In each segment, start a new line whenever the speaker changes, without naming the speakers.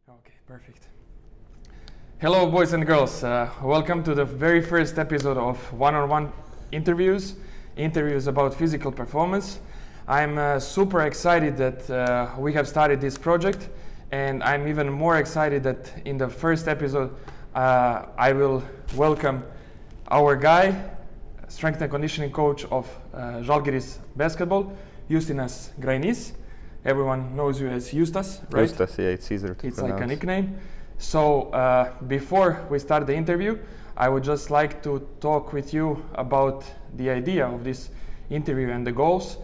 Okay, perfect. Hello, boys and girls. Welcome to the very first episode of one-on-one interviews about physical performance. I'm super excited that we have started this project, and I'm even more excited that in the first episode I will welcome our guy, strength and conditioning coach of Žalgiris basketball, Justinas Grainys. Everyone knows you as Justas, right?
Justas, yeah, it's easier to pronounce.
It's like a nickname. So before we start the interview, I would just like to talk with you about the idea of this interview and the goals.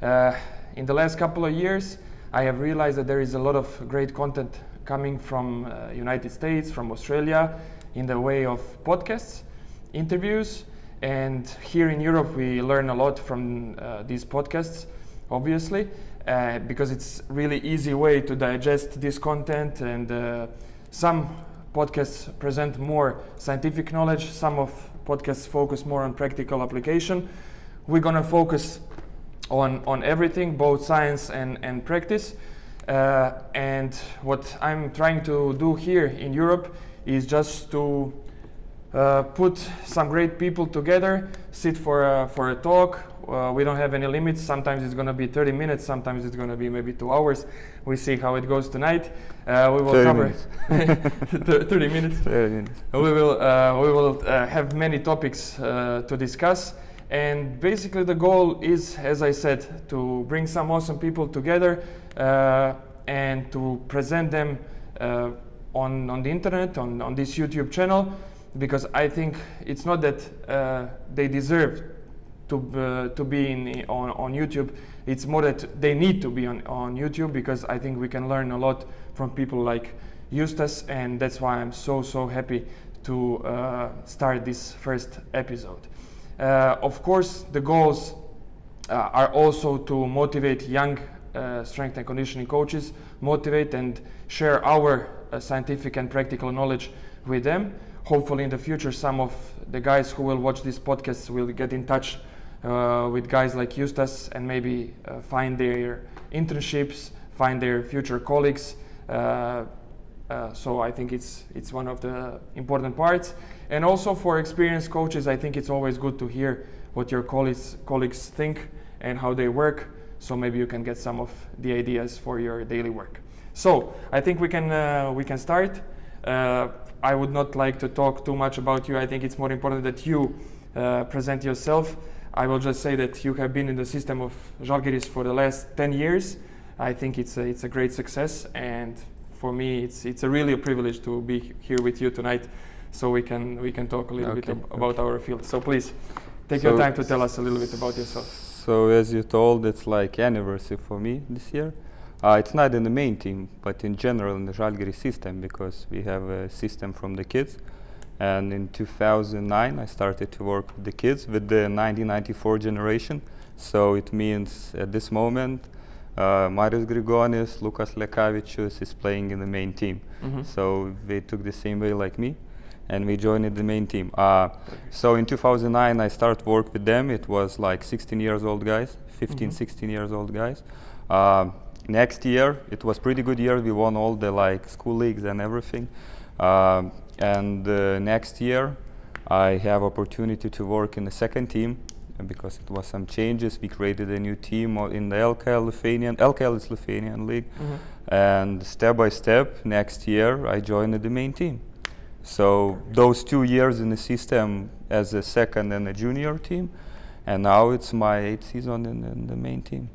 In the last couple of years, I have realized that there is a lot of great content coming from United States, from Australia, in the way of podcasts, interviews, and here in Europe we learn a lot from these podcasts, obviously. Because it's really easy way to digest this content, and some podcasts present more scientific knowledge, some of podcasts focus more on practical application. We're gonna focus on everything, both science and practice, and what I'm trying to do here in Europe is just to put some great people together, sit for a talk. We don't have any limits. Sometimes it's going to be 30 minutes, sometimes it's going to be maybe 2 hours. We see how it goes tonight. We will cover 30 minutes. 30 minutes. We will have many topics to discuss, and basically the goal is, as I said, to bring some awesome people together and to present them on the internet, on this YouTube channel, because I think it's not that they deserve to be on YouTube. It's more that they need to be on YouTube, because I think we can learn a lot from people like Justas, and that's why I'm so happy to start this first episode. Of course, the goals are also to motivate young strength and conditioning coaches, motivate and share our scientific and practical knowledge with them. Hopefully in the future some of the guys who will watch this podcast will get in touch with guys like Justas and maybe find their internships, find their future colleagues. So I think it's one of the important parts. And also for experienced coaches, I think it's always good to hear what your colleagues think and how they work, so maybe you can get some of the ideas for your daily work. So I think we can start. I would not like to talk too much about you. I think it's more important that you present yourself. I will just say that you have been in the system of Žalgiris for the last 10 years. I think it's a great success, and for me it's really a privilege to be here with you tonight, so we can talk a little bit about our field. So please take your time to tell us a little bit about yourself.
So as you told, it's like anniversary for me this year. It's not in the main team, but in general in the Žalgiris system, because we have a system from the kids. And in 2009, I started to work with the kids, with the 1994 generation. So it means at this moment, Marius Grigonis, Lukas Lekavičius is playing in the main team. Mm-hmm. So they took the same way like me, and we joined the main team. So in 2009, I started work with them. It was like 16 years old guys, 15, 16 years old guys. Next year, it was pretty good year. We won all the like school leagues and everything. And next year, I have opportunity to work in the second team, because it was some changes. We created a new team in the LKL is Lithuanian league. And step by step, next year, I joined the main team. So those 2 years in the system as a second and a junior team, and now it's my 8th season in the main team.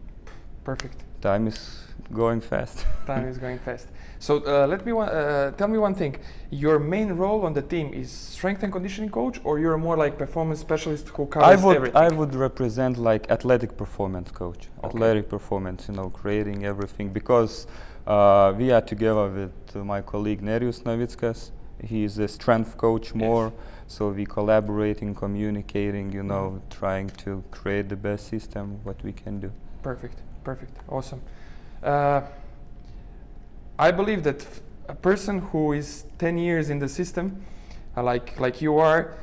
Perfect.
Time is going fast.
Time is going fast. So tell me one thing. Your main role on the team is strength and conditioning coach, or you're more like performance specialist who covers everything?
I would represent like athletic performance coach. Okay. Athletic performance, creating everything, because we are together with my colleague Nerijus Navickas. He is a strength coach more. Yes. So we collaborating, communicating, trying to create the best system what we can do.
Perfect, awesome. I believe that a person who is 10 years in the system, like you are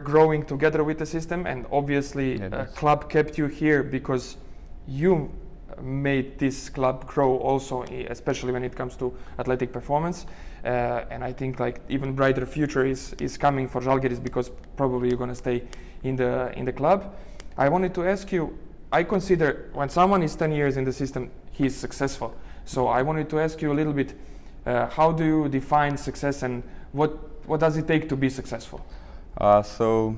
growing together with the system, and obviously club kept you here because you made this club grow also, especially when it comes to athletic performance. And I think like even brighter future is coming for Žalgiris, because probably you're going to stay in the club. I wanted to ask you, I consider when someone is 10 years in the system, he is successful. So I wanted to ask you a little bit, how do you define success, and what does it take to be successful?
So,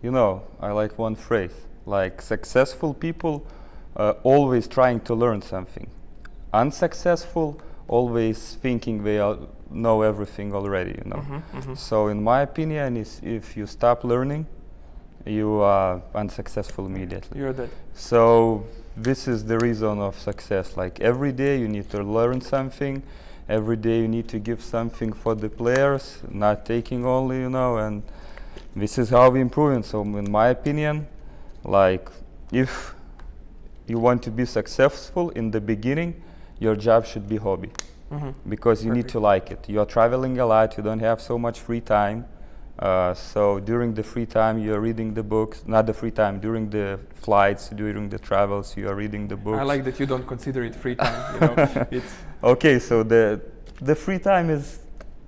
you know, I like one phrase, like successful people always trying to learn something. Unsuccessful, always thinking they know everything already, you know. So in my opinion, if you stop learning, you are unsuccessful immediately.
You're dead.
So this is the reason of success. Like every day you need to learn something. Every day you need to give something for the players, not taking only, you know, and this is how we improve. So in my opinion, like if you want to be successful in the beginning, your job should be hobby, because you need to like it. You are traveling a lot, you don't have so much free time. So during the free time you are reading the books, not the free time, during the flights, during the travels you are reading the books.
I like that you don't consider it free time, you know. It's
okay, so the free time is,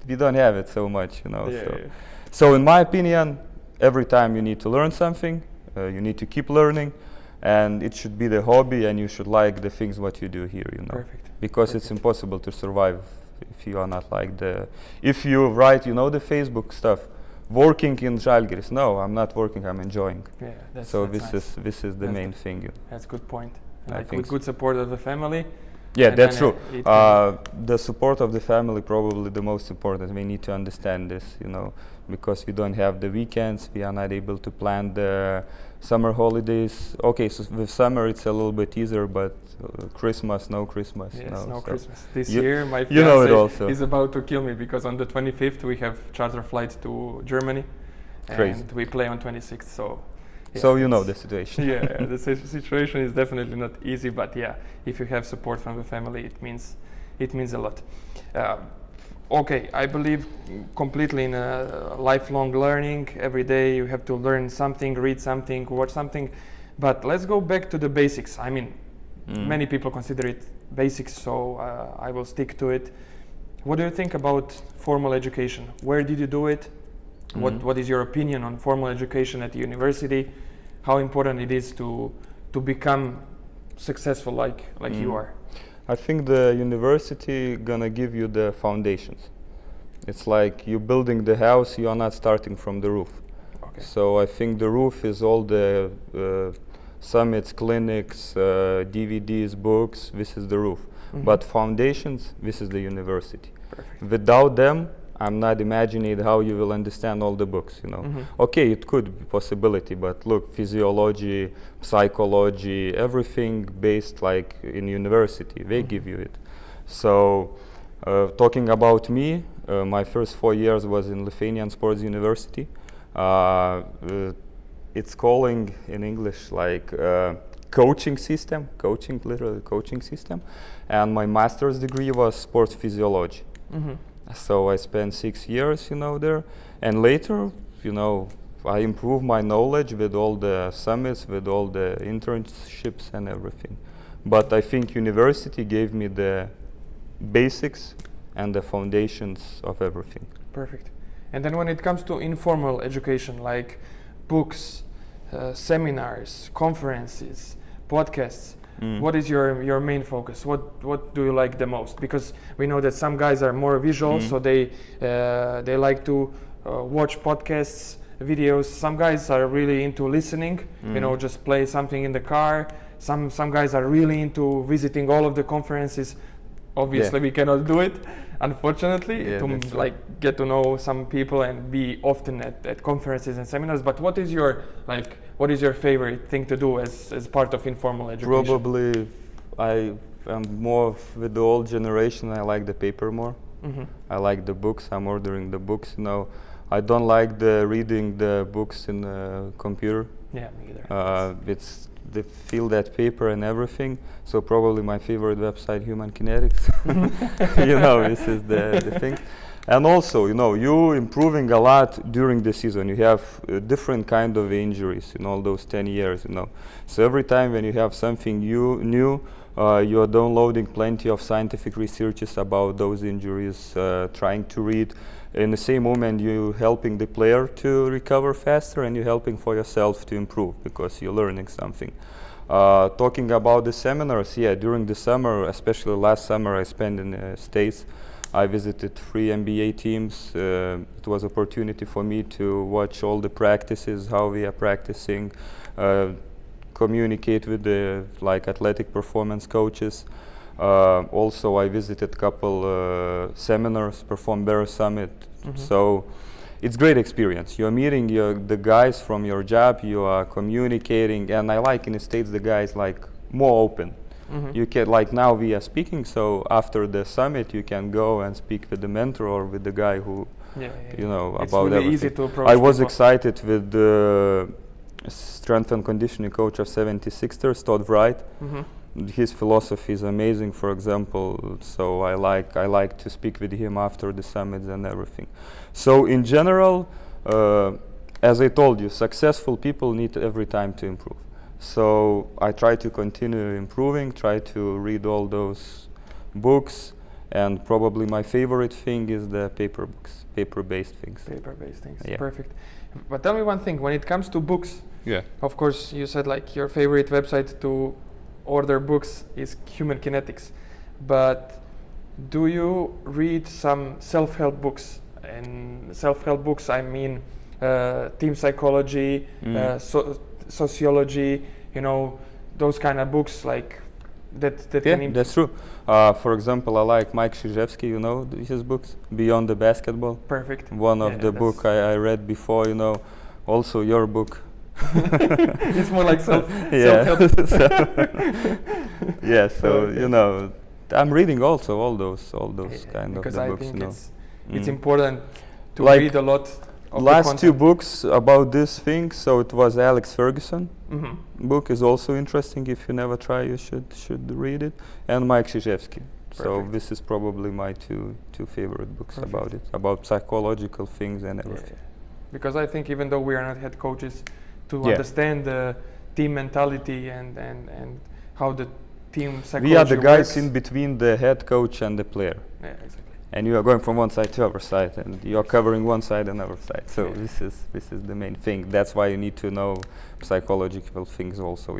we don't have it so much, you know.
Yeah,
so in my opinion, every time you need to learn something, you need to keep learning, and it should be the hobby, and you should like the things what you do here, you know.
Perfect.
Because it's impossible to survive if you are not like if you write, you know, the Facebook stuff, working in Žalgiris. No, I'm not working, I'm enjoying.
Yeah, that's
this is the main thing.
That's a good point.
I
Like
think
with good support of the family.
Yeah,
and
that's
then,
true. The support of the family probably the most important. We need to understand this, you know, because we don't have the weekends. We are not able to plan the summer holidays. Okay, so with summer it's a little bit easier, but Christmas, no Christmas.
Yes,
you know,
no
so
Christmas. This year, my
you know it
fiance
also.
is about to kill me, because on the 25th we have charter flight to Germany,
Crazy.
and we play on 26th. So. Yeah,
So you know the situation.
Yeah, the situation is definitely not easy, but yeah, if you have support from the family, it means a lot. Okay, I believe completely in lifelong learning. Every day you have to learn something, read something, watch something. But let's go back to the basics. I mean, many people consider it basics, so I will stick to it. What do you think about formal education? Where did you do it? What is your opinion on formal education at the university? How important it is to become successful like you are?
I think the university gonna give you the foundations. It's like you building the house, you are not starting from the roof.
Okay.
So I think the roof is all the summits, clinics, DVDs, books, this is the roof. But foundations, this is the university.
Perfect.
Without them, I'm not imagining how you will understand all the books, you know. Okay, it could be possibility, but look, physiology, psychology, everything based like in university, they give you it. So talking about me, my first 4 years was in Lithuanian Sports University. It's calling in English like coaching system, literally coaching system. And my master's degree was sports physiology. So I spent 6 years, you know, there. And later, you know, I improved my knowledge with all the summits, with all the internships and everything. But I think university gave me the basics and the foundations of everything.
Perfect. And then when it comes to informal education, like books, seminars, conferences, podcasts, what is your main focus? What do you like the most? Because we know that some guys are more visual, so they like to watch podcasts, videos. Some guys are really into listening, you know, just play something in the car. Some guys are really into visiting all of the conferences. Obviously, we cannot do it, unfortunately, to like get to know some people and be often at conferences and seminars. But what is your favorite thing to do as part of informal education?
Probably, I am more with the old generation. I like the paper more. I like the books. I'm ordering the books. You know, I don't like the reading the books in the computer.
Yeah, me either.
It's they feel that paper and everything. So probably my favorite website, Human Kinetics. You know, this is the thing. And also, you improving a lot during the season. You have different kind of injuries in all those 10 years, So every time when you have something new, you are downloading plenty of scientific researches about those injuries, trying to read. In the same moment, you helping the player to recover faster, and you're helping for yourself to improve because you're learning something. Talking about the seminars, during the summer, especially last summer I spent in the States, I visited 3 NBA teams. It was an opportunity for me to watch all the practices, how we are practicing, communicate with the athletic performance coaches. Also, I visited a couple seminars, Perform Better Summit. So it's great experience. You're meeting the guys from your job, you are communicating, and I like in the States the guys more open. You can now we are speaking, so after the summit you can go and speak with the mentor or with the guy who
it's
about
really
everything.
easy to approach
I was
people.
excited with the strength and conditioning coach of 76ers, Todd Wright. His philosophy is amazing, for example, so I like to speak with him after the summits and everything. So in general, as I told you, successful people need every time to improve. So I try to continue improving, try to read all those books, and probably my favorite thing is the paper-based things.
Paper-based things,
Yeah.
perfect. But tell me one thing, when it comes to books, of course you said your favorite website to order books is Human Kinetics, but do you read some self-help books? And self-help books, I mean team psychology, sociology, those kind of books that can
that's true. For example, I like Mike Krzyzewski, his books, Beyond the Basketball.
Perfect.
One of the book I read before, also your book.
It's more like self-help.
I'm reading also all those kind of the
I
books.
Think it's important to read a lot of
last 2 books about this thing, so it was Alex Ferguson. Book is also interesting. If you never try, you should read it. And Mike Krzyzewski. So this is probably my two favorite books about psychological things and everything.
Because I think even though we are not head coaches, to understand the team mentality and how the team psychology
we are the guys
works.
in between the head coach and the player.
Yeah, exactly.
And you are going from one side to other side, and you are covering one side and other side. So this is the main thing. That's why you need to know psychological things also.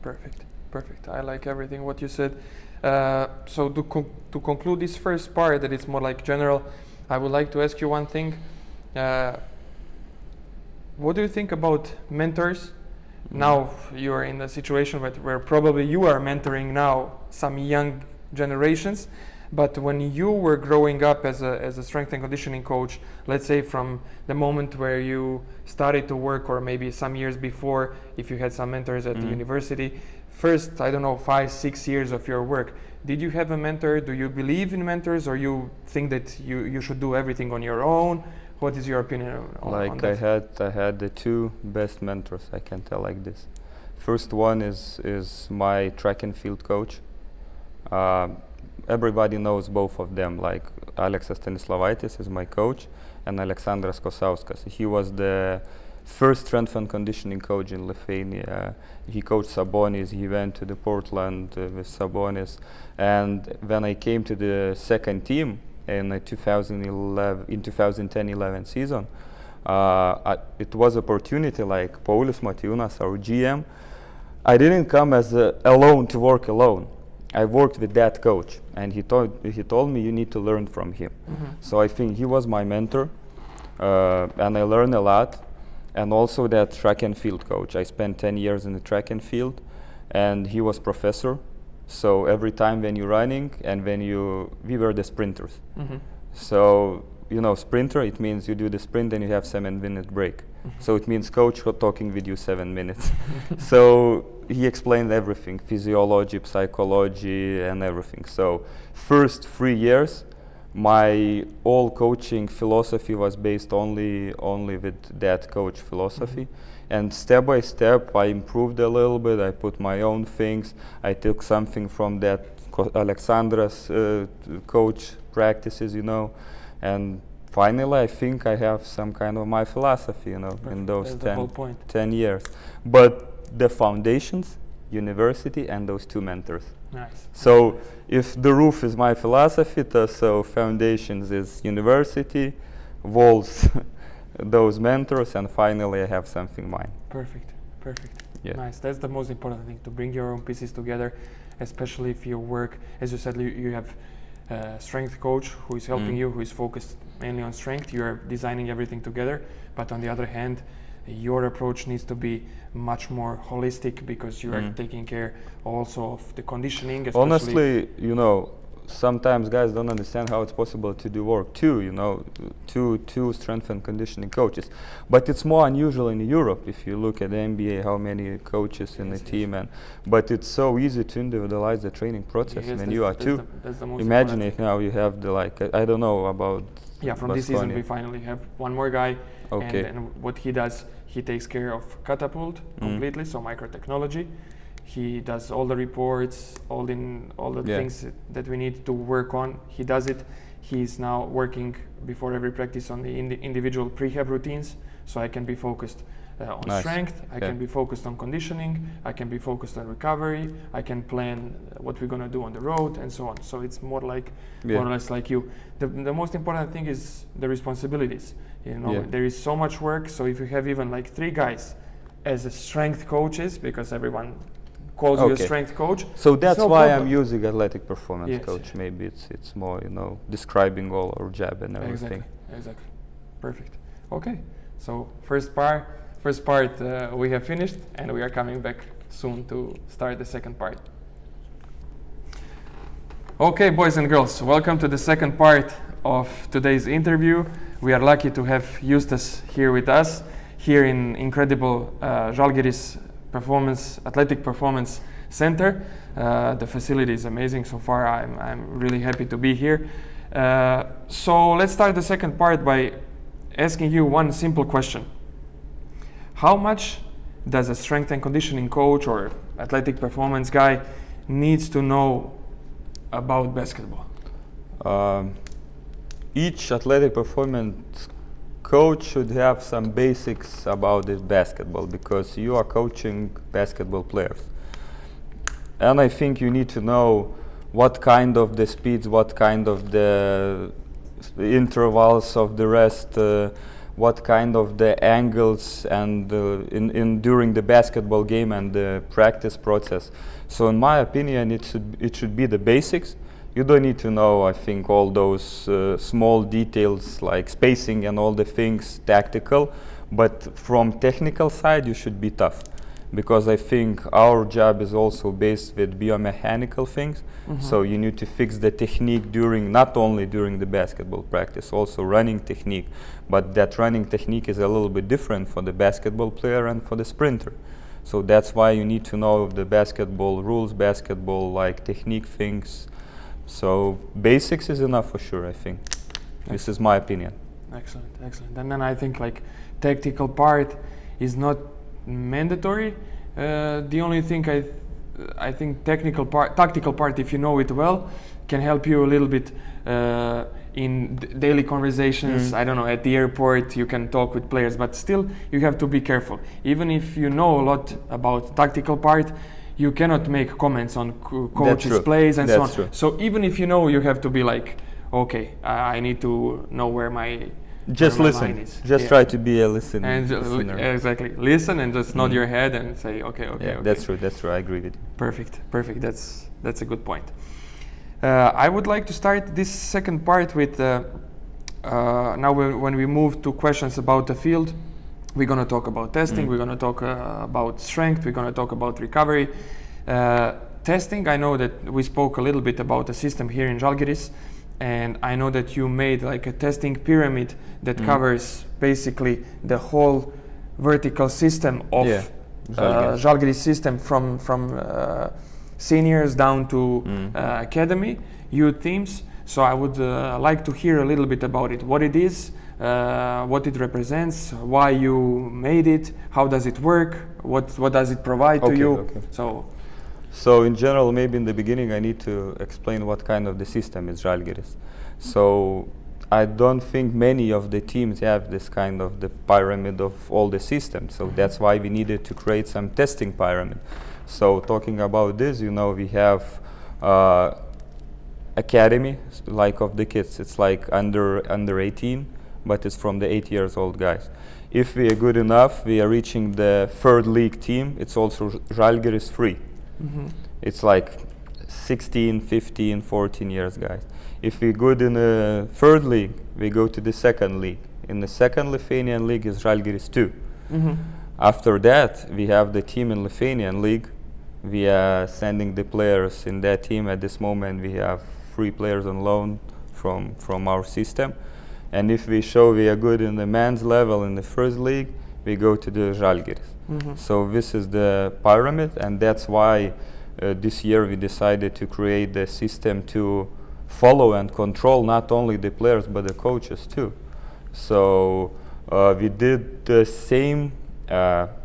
Perfect. I like everything what you said. So to conclude this first part, that it's more general, I would like to ask you one thing. What do you think about mentors? Now you're in a situation where probably you are mentoring now some young generations, but when you were growing up as a strength and conditioning coach, let's say from the moment where you started to work, or maybe some years before, if you had some mentors at the university, first, 5-6 years of your work, did you have a mentor? Do you believe in mentors, or you think that you should do everything on your own? What is your opinion on that?
I had the 2 best mentors, I can tell like this. First one is my track and field coach. Everybody knows both of them, like Aleksas Stanislavaitis is my coach, and Aleksandras Kosauskas. He was the first strength and conditioning coach in Lithuania. He coached Sabonis. He went to the Portland with Sabonis, and when I came to the second team in 2010-11 season, it was opportunity like Paulius Matiunas, our GM. I didn't come as alone to work alone. I worked with that coach, and he told me you need to learn from him. So I think he was my mentor, and I learned a lot. And also that track and field coach. I spent 10 years in the track and field, and he was professor. So every time when you're running and we were the sprinters. So, sprinter, it means you do the sprint and you have 7-minute break. So it means coach talking with you 7 minutes. So he explained everything, physiology, psychology, and everything. So first 3 years, my all coaching philosophy was based only with that coach philosophy. And step by step, I improved a little bit. I put my own things. I took something from that Aleksandra's coach practices, And finally, I think I have some kind of my philosophy, in
Perfect.
those
That's the whole point.
10 years. But the foundations, university, and those 2 mentors.
Nice.
So if the roof is my philosophy, so foundations is university, walls, those mentors, and finally I have something mine.
Perfect.
Yeah.
Nice. That's the most important thing, to bring your own pieces together, especially if you work, as you said, you have a strength coach who is helping you, who is focused mainly on strength. You are designing everything together, but on the other hand, your approach needs to be much more holistic, because you are taking care also of the conditioning.
Honestly, sometimes guys don't understand how it's possible to do work two strength and conditioning coaches. But it's more unusual in Europe. If you look at the NBA, how many coaches in the team, but it's so easy to individualize the training process when you are two.
That's the most
Imagine it now, you have I don't know about.
Yeah, from this season we finally have one more guy, and what he does, he takes care of catapult completely, so microtechnology. He does all the reports, all the things that we need to work on. He does it. He's now working before every practice on the individual prehab routines, so I can be focused on strength. I can be focused on conditioning. I can be focused on recovery. I can plan what we're gonna do on the road and so on. So it's more or less like you. The most important thing is the responsibilities. There is so much work. So if you have even like 3 guys as a strength coaches, because everyone calls you a strength coach.
So that's why I'm using athletic performance coach. Maybe it's more, describing all our job and everything.
Exactly. Perfect. Okay. So first part we have finished, and we are coming back soon to start the second part. Okay, boys and girls, welcome to the second part of today's interview. We are lucky to have Justas here with us, here in incredible Žalgiris Athletic Performance Center. The facility is amazing so far. I'm really happy to be here. So let's start the second part by asking you one simple question. How much does a strength and conditioning coach or athletic performance guy needs to know about basketball?
Each athletic performance coach should have some basics about this basketball, because you are coaching basketball players. And I think you need to know what kind of the speeds, what kind of the intervals of the rest, what kind of the angles, and during the basketball game and the practice process. So in my opinion, it should be the basics. You don't need to know, I think, all those small details like spacing and all the things tactical, but from technical side you should be tough, because I think our job is also based with biomechanical things. So you need to fix the technique not only during the basketball practice, also running technique, but that running technique is a little bit different for the basketball player and for the sprinter. So that's why you need to know the basketball rules, basketball like technique things. So basics is enough for sure, I think. This is my opinion.
Excellent. And then I think like tactical part is not mandatory. The only thing I think tactical part, if you know it well, can help you a little bit in daily conversations. I don't know, at the airport you can talk with players, but still you have to be careful. Even if you know a lot about tactical part, you cannot make comments on coaches' plays and so on.
True.
So even if you know, you have to be like, okay, I need to know where my
just
where
listen.
My line is.
Just try to be a listener.
Exactly. Listen and just nod your head and say, okay.
That's true. I agree with you.
Perfect. That's a good point. I would like to start this second part with now when we move to questions about the field. We're going to talk about testing, we're going to talk about strength, we're going to talk about recovery. Testing, I know that we spoke a little bit about the system here in Žalgiris, and I know that you made like a testing pyramid that covers basically the whole vertical system of Žalgiris system from seniors down to academy, youth teams. So I would like to hear a little bit about it, what it is, what it represents, why you made it, how does it work, what does it provide to you.
Okay. So in general, maybe in the beginning I need to explain what kind of the system is Žalgiris. So I don't think many of the teams have this kind of the pyramid of all the systems. So that's why we needed to create some testing pyramid. So talking about this, you know, we have academy like of the kids. It's like under 18, but it's from the 8 years old guys. If we are good enough, we are reaching the third league team. It's also Žalgiris 3. It's like 16, 15, 14 years guys. If we're good in the third league, we go to the second league. In the second Lithuanian league is Žalgiris 2. After that, we have the team in Lithuanian league. We are sending the players in that team. At this moment, we have 3 players on loan from our system. And if we show we are good in the men's level in the first league, we go to the Žalgiris. So this is the pyramid, and that's why this year we decided to create the system to follow and control not only the players but the coaches too. So we did the same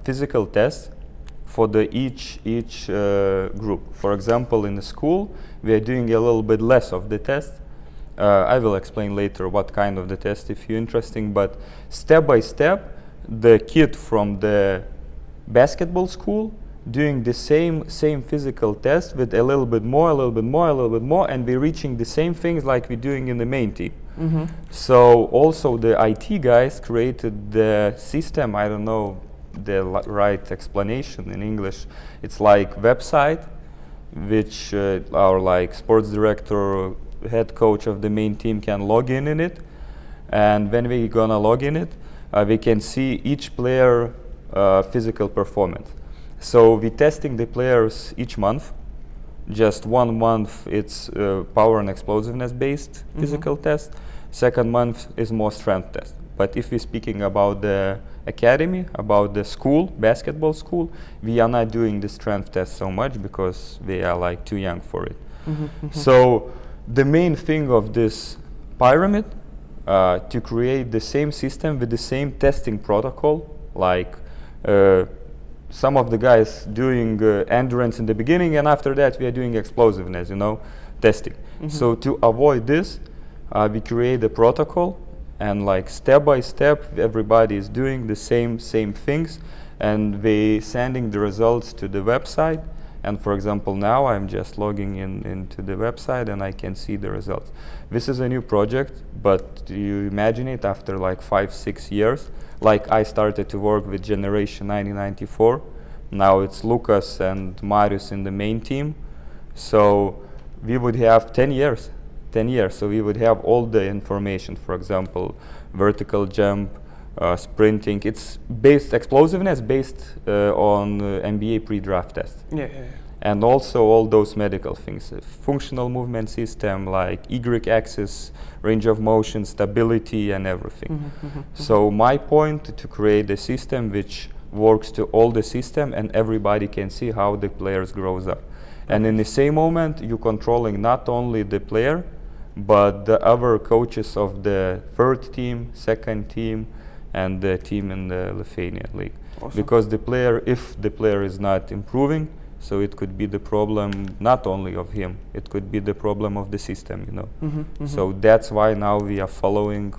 physical test for the each group. For example, in the school we are doing a little bit less of the test. I will explain later what kind of the test if you're interested, but step by step the kid from the basketball school doing the same physical test with a little bit more, and we're reaching the same things like we're doing in the main team. So also the IT guys created the system. I don't know the right explanation in English. It's like website which our like sports director, head coach of the main team can log in it, and when we're gonna log in it, we can see each player physical performance. So we're testing the players each month. Just 1 month it's power and explosiveness based physical test. Second month is more strength test. But if we're speaking about the academy, about the school, basketball school, we are not doing the strength test so much because they are like too young for it. So the main thing of this pyramid to create the same system with the same testing protocol, like some of the guys doing endurance in the beginning, and after that we are doing explosiveness, you know, testing. So to avoid this, we create a protocol, and like step by step everybody is doing the same things, and they sending the results to the website. And for example, now I'm just logging into the website and I can see the results. This is a new project, but you imagine it after like 5-6 years. Like I started to work with Generation 1994. Now it's Lucas and Marius in the main team. So we would have 10 years. So we would have all the information, for example, vertical jump, sprinting. It's based explosiveness based on NBA pre-draft test. And also all those medical things, functional movement system like Y-axis, range of motion, stability, and everything. So my point to create a system which works to all the system, and everybody can see how the players grows up. And in the same moment, you're controlling not only the player, but the other coaches of the third team, second team, and the team in the Lithuanian league. Because the player, if the player is not improving, so it could be the problem not only of him, it could be the problem of the system, you know. So that's why now we are following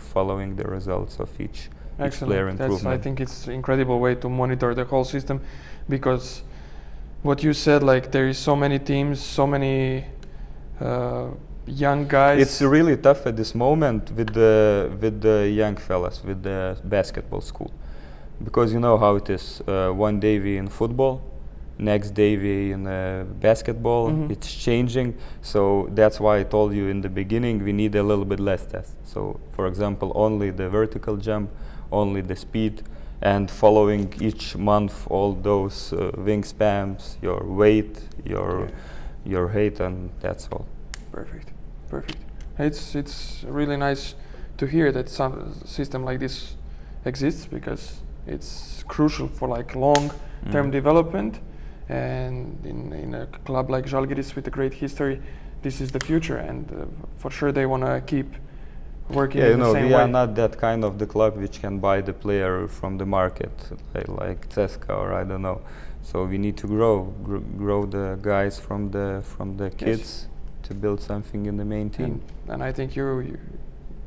the results of each player improvement.
I think it's an incredible way to monitor the whole system, because what you said, like there is so many teams, so many young guys.
It's really tough at this moment with the young fellas, with the basketball school, because you know how it is. One day we in football, next day we in basketball. It's changing. So that's why I told you in the beginning we need a little bit less tests. So for example, only the vertical jump, only the speed, and following each month all those wingspans, your weight, your height, and that's all.
Perfect. It's really nice to hear that some system like this exists, because it's crucial for like long-term development. And in a club like Žalgiris with a great history, this is the future, and for sure they want to keep working in the same way.
We are not that kind of the club which can buy the player from the market, like CSKA or I don't know. So we need to grow the guys from the kids to build something in the main team.
And I think you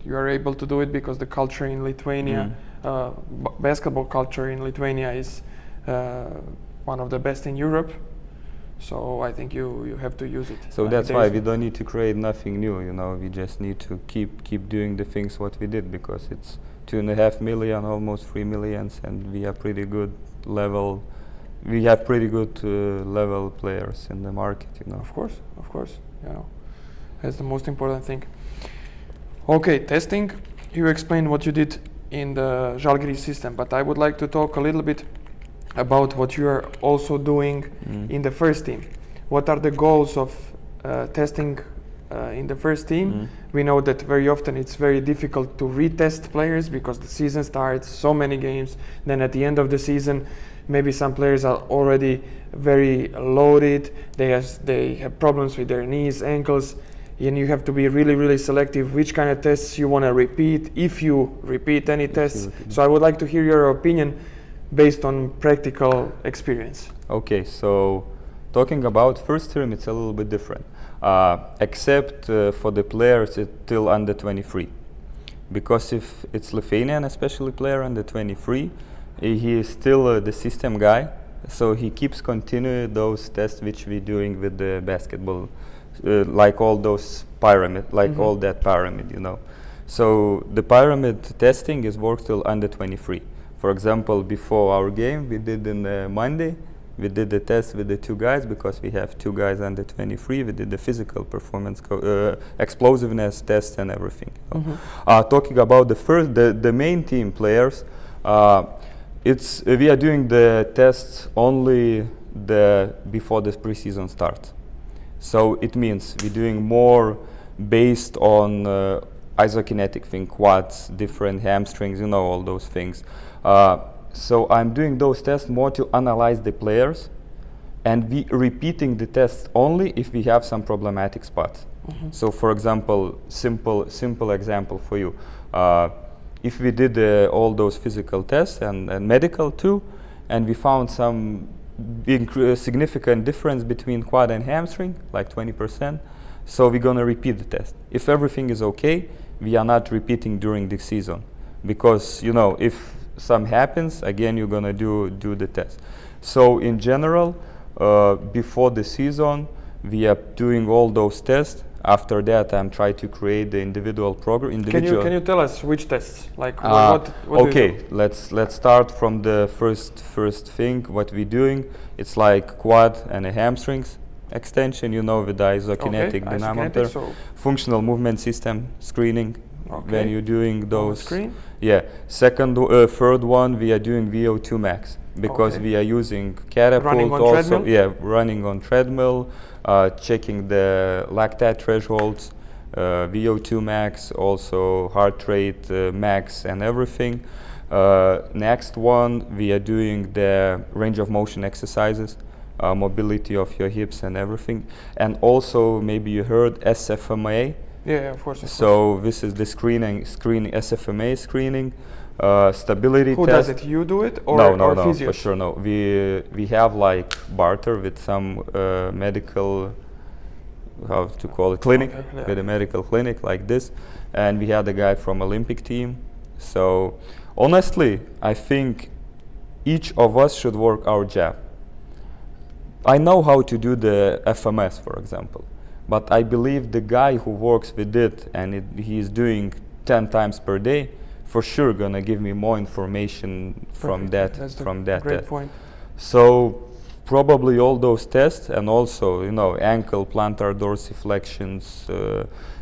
you are able to do it because the culture in Lithuania, basketball culture in Lithuania is one of the best in Europe. So I think you have to use it.
So that's why we don't need to create nothing new, you know. We just need to keep doing the things what we did, because it's 2.5 million, almost 3 million, and we have pretty good level. We have pretty good level players in the market, you know.
Of course, you know, that's the most important thing. Okay, testing. You explained what you did in the Žalgiris system, but I would like to talk a little bit about what you are also doing in the first team. What are the goals of testing in the first team? We know that very often it's very difficult to retest players because the season starts, so many games, then at the end of the season maybe some players are already very loaded, they have problems with their knees, ankles, and you have to be really selective which kind of tests you want to repeat, if you repeat any tests. So I would like to hear your opinion based on practical experience.
Okay, so talking about first term, it's a little bit different, except for the players till under 23, because if it's Lithuanian, especially player under 23, he is still the system guy, so he keeps continuing those tests which we're doing with the basketball, like all those pyramid, like all that pyramid, you know. So the pyramid testing is works till under 23. For example, before our game, we did in Monday, we did the test with the 2 guys, because we have 2 guys under 23. We did the physical performance, explosiveness test and everything. Talking about the main team players, we are doing the tests only before the preseason starts. So it means we're doing more based on isokinetic thing, quads, different hamstrings, you know, all those things. So I'm doing those tests more to analyze the players, and we repeating the tests only if we have some problematic spots. So for example, simple example for you. If we did all those physical tests and medical too, and we found some significant difference between quad and hamstring, like 20%, so we're gonna repeat the test. If everything is okay, we are not repeating during the season, because, you know, if some happens, again you're gonna do the test. So in general, before the season, we are doing all those tests. After that, I'm trying to create the individual program. Can
you tell us which tests? Like what
okay, let's start from the first thing. What we're doing, it's like quad and a hamstrings extension. You know, with the isokinetic dynamometer, functional movement system screening. When you're doing those, third one, we are doing VO2 max, because we are using catapult also. Running on treadmill, checking the lactate thresholds, VO2 max, also heart rate max and everything. Next one, we are doing the range of motion exercises, mobility of your hips and everything, and also maybe you heard SFMA.
Yeah, of course.
So this is the screening SFMA screening, stability test.
Who does it? You do it, or
no,
physios?
For sure no. We have like barter with some medical, how to call it, clinic, with a medical clinic like this, and we had a guy from Olympic team. So honestly, I think each of us should work our job. I know how to do the FMS, for example. But I believe the guy who works with it and he's doing 10 times per day, for sure gonna give me more information from that.
That's
great
test. Point.
So probably all those tests, and also, you know, ankle, plantar dorsiflexions,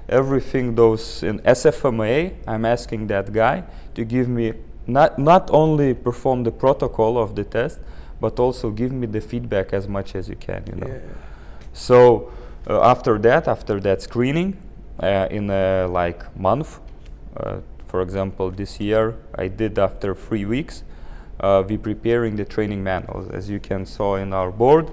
everything those in SFMA, I'm asking that guy to give me not only perform the protocol of the test, but also give me the feedback as much as you can, you know.
Yeah.
So after that screening, in like month, for example, this year I did after 3 weeks, we preparing the training manuals. As you can saw in our board,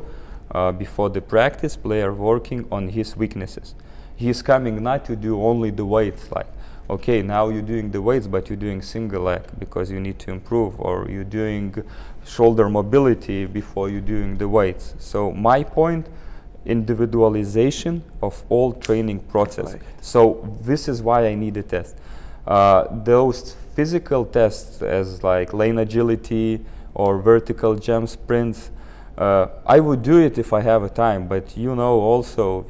before the practice, player working on his weaknesses. He's coming not to do only the weights, like, okay, now you're doing the weights, but you're doing single leg because you need to improve, or you're doing shoulder mobility before you're doing the weights. So my point, individualization of all training process. So this is why I need a test. Those physical tests as like lane agility or vertical jump sprints, I would do it if I have a time, but you know also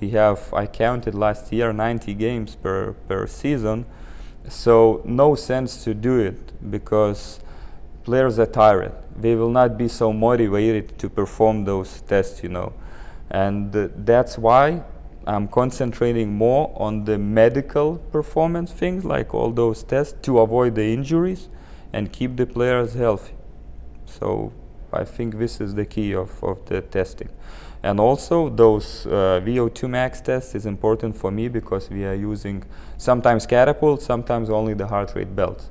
I counted last year 90 games per season, so no sense to do it because players are tired. They will not be so motivated to perform those tests, you know. And that's why I'm concentrating more on the medical performance things, like all those tests, to avoid the injuries and keep the players healthy. So I think this is the key of the testing. And also those VO2 max tests is important for me because we are using sometimes catapult, sometimes only the heart rate belt.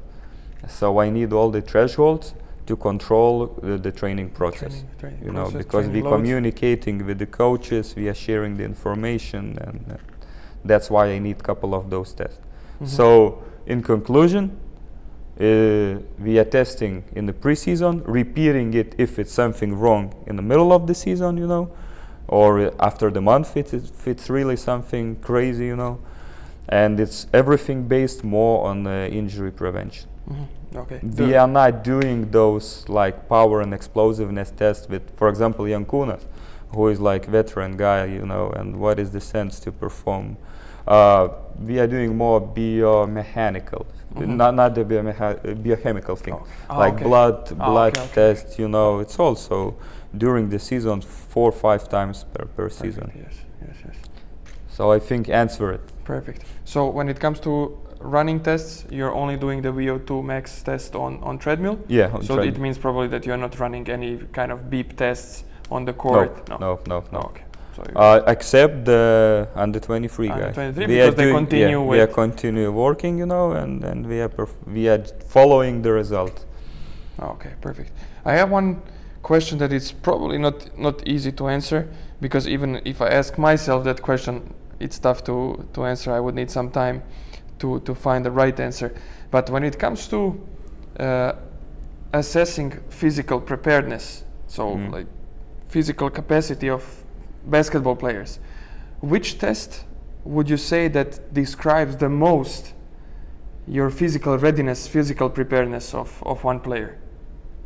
So I need all the thresholds to control the training process, you know, because we're communicating with the coaches, we are sharing the information, and that's why I need a couple of those tests. So in conclusion, we are testing in the preseason, repeating it if it's something wrong in the middle of the season, you know, or after the month if it's really something crazy, you know, and it's everything based more on injury prevention.
Okay.
We are not doing those like power and explosiveness tests with, for example, Justas, who is like veteran guy, you know, and what is the sense to perform. We are doing more biomechanical, not the biochemical thing, like blood tests, you know. It's also during the season 4 or 5 times per season.
Yes.
So I think answer it.
Perfect. So when it comes to running tests, you're only doing the VO2 max test on treadmill?
Yeah, on
so
treadmill.
It means probably that you're not running any kind of beep tests on the court?
No.
Okay. So
except the under 23 guys.
Under 23 because they continue with...
We are continue working, you know, and we are following the result.
Okay, perfect. I have one question that is probably not easy to answer, because even if I ask myself that question, it's tough to answer. I would need some time to find the right answer. But when it comes to assessing physical preparedness, so like physical capacity of basketball players, which test would you say that describes the most your physical readiness, physical preparedness of one player?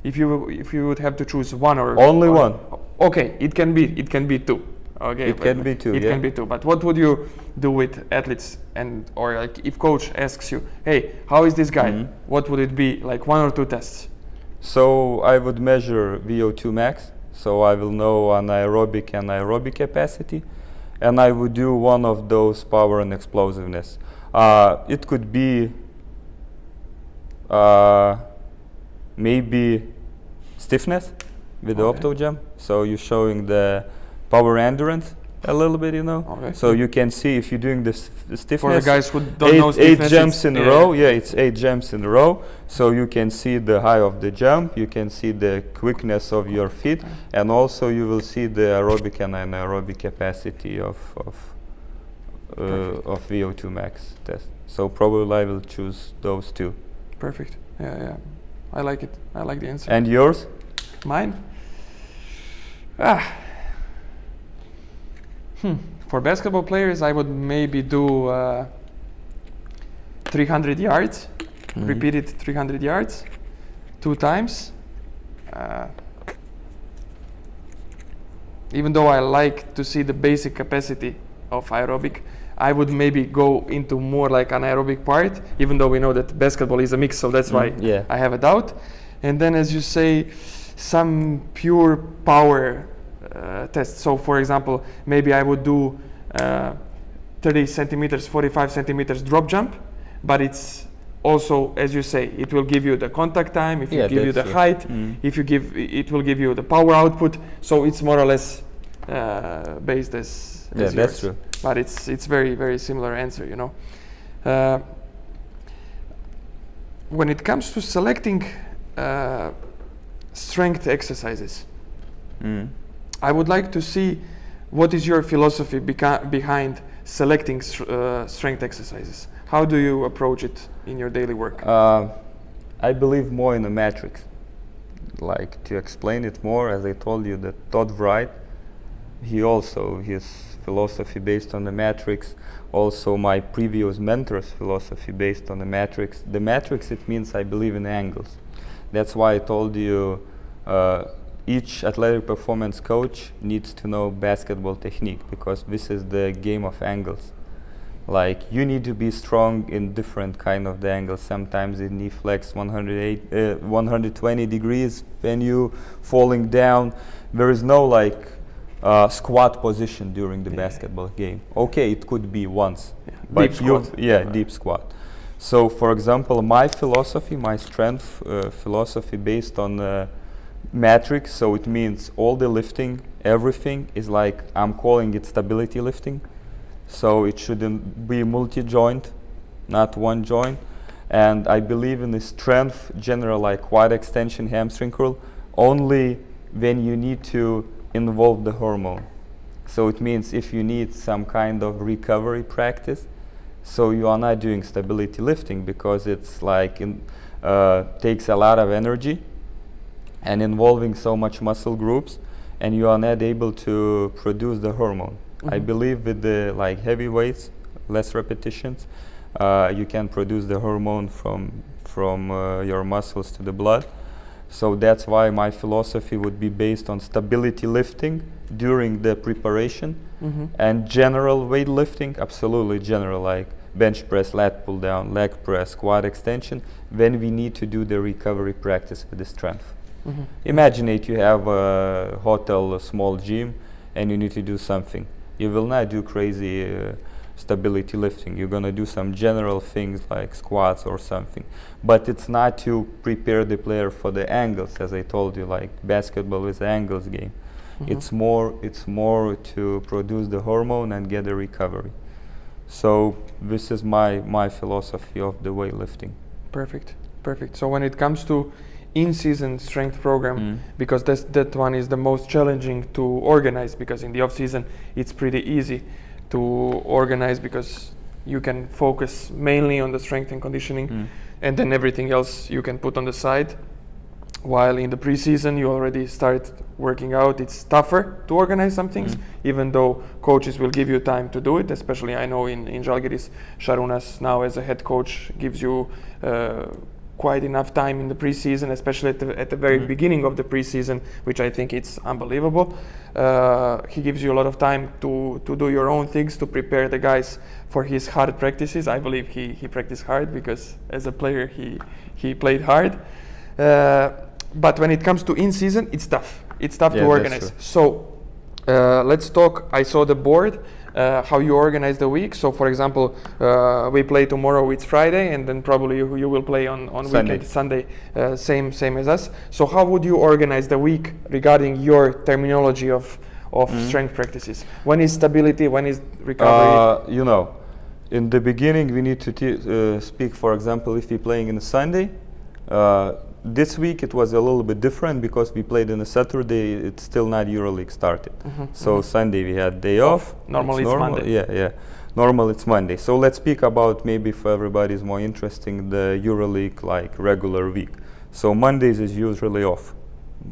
If you would have to choose one or
only one.
Okay, it can be two. Okay,
it can be two.
It can be two. But what would you do with athletes, or like if coach asks you, hey, how is this guy? What would it be, like 1 or 2 tests?
So I would measure VO2 max. So I will know anaerobic and aerobic capacity, and I would do one of those power and explosiveness. It could be maybe stiffness with the opto jump. So you're showing the power endurance a little bit, you know. Okay. So you can see if you're doing the stiffness. For
the guys who don't know stiffness,
8 jumps in a row. Yeah, it's 8 jumps in a row. So you can see the height of the jump. You can see the quickness of your feet, and also you will see the aerobic and anaerobic capacity of VO2 max test. So probably I will choose those 2.
Perfect. Yeah. I like it. I like the answer.
And yours?
Mine? For basketball players, I would maybe do 300 yards, repeated 300 yards, 2 times. Even though I like to see the basic capacity of aerobic, I would maybe go into more like an aerobic part, even though we know that basketball is a mix, so that's why I have a doubt. And then, as you say, some pure power tests. So for example, maybe I would do 30 centimeters, 45 centimeters drop jump, but it's also, as you say, it will give you the contact time, if you give you the height, if you give, it will give you the power output. So it's more or less based as yours.
That's true.
But it's very, very similar answer, you know. When it comes to selecting strength exercises, I would like to see what is your philosophy behind selecting strength exercises. How do you approach it in your daily work?
I believe more in the metrics. Like, to explain it more, as I told you, that Todd Wright, his philosophy based on the matrix, also my previous mentor's philosophy based on the matrix. The matrix, it means I believe in angles. That's why I told you each athletic performance coach needs to know basketball technique, because this is the game of angles. Like, you need to be strong in different kind of the angles. Sometimes the knee flex 120 degrees when you falling down. There is no like squat position during the basketball game. Okay, it could be once, but
deep squat.
Deep squat. So, for example, my philosophy, my strength philosophy based on matrix. So it means all the lifting, everything is like, I'm calling it stability lifting. So it shouldn't be multi-joint, not one joint. And I believe in the strength, general like quad extension, hamstring curl, only when you need to involve the hormone. So it means if you need some kind of recovery practice, so you are not doing stability lifting, because it's like takes a lot of energy and involving so much muscle groups, and you are not able to produce the hormone. I believe with the like heavy weights, less repetitions, you can produce the hormone from your muscles to the blood. So that's why my philosophy would be based on stability lifting during the preparation, and general weight lifting, absolutely general, like bench press, lat pull down, leg press, quad extension, when we need to do the recovery practice with the strength. Imagine it, you have a hotel, a small gym, and you need to do something. You will not do crazy stability lifting. You're gonna do some general things like squats or something, but it's not to prepare the player for the angles, as I told you, like basketball is an angles game. It's more to produce the hormone and get a recovery. So this is my philosophy of the weightlifting.
Perfect. So when it comes to in-season strength program, because that one is the most challenging to organize, because in the off-season it's pretty easy to organize, because you can focus mainly on the strength and conditioning, and then everything else you can put on the side. While in the preseason you already start working out, it's tougher to organize some things, even though coaches will give you time to do it. Especially I know in Žalgiris, Šarūnas now as a head coach gives you quite enough time in the preseason, especially at the very beginning of the preseason, which I think it's unbelievable. He gives you a lot of time to do your own things, to prepare the guys for his hard practices. I believe he practiced hard, because as a player he played hard. But when it comes to in-season, it's tough. It's tough to organize. So let's talk. I saw the board, how you organize the week. So for example, we play tomorrow, it's Friday, and then probably you will play on weekend, Sunday, same as us. So how would you organize the week regarding your terminology of strength practices? When is stability, when is recovery?
In the beginning we need to speak, for example, if we're playing on a Sunday, this week it was a little bit different, because we played on a Saturday, it's still not EuroLeague started. So Sunday we had day off.
Normally it's Monday.
Yeah. Normal it's Monday. So let's speak about, maybe for everybody is more interesting, the EuroLeague like regular week. So Mondays is usually off.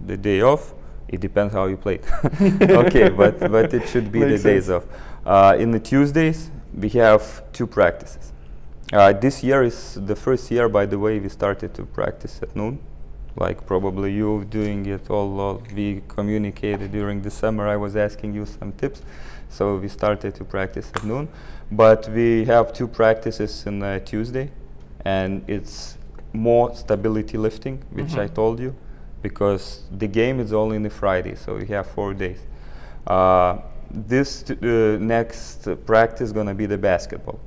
The day off, it depends how you played. Okay, but it should be the days off. In the Tuesdays we have 2 practices. This year is the first year, by the way, we started to practice at noon. Like probably you doing it all we communicated during the summer. I was asking you some tips. So we started to practice at noon. But we have 2 practices on Tuesday, and it's more stability lifting, which I told you, because the game is only on the Friday, so we have 4 days. This next practice is gonna be the basketball.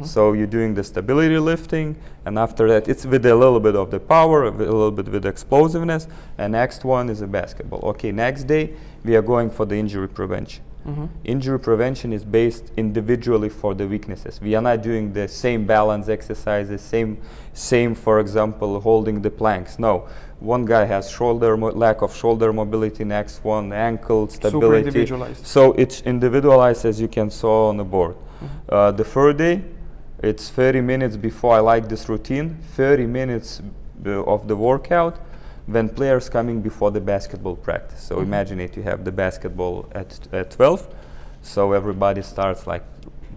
So you're doing the stability lifting, and after that it's with a little bit of the power, a little bit with explosiveness, and next one is a basketball. Okay, next day we are going for the injury prevention. Injury prevention is based individually for the weaknesses. We are not doing the same balance exercises, same for example holding the planks. No, one guy has lack of shoulder mobility, next one ankle stability.
Super individualized.
So it's individualized, as you can saw on the board. The third day, it's 30 minutes before. I like this routine, 30 minutes of the workout, when players coming before the basketball practice. So imagine it, you have the basketball at 12, so everybody starts like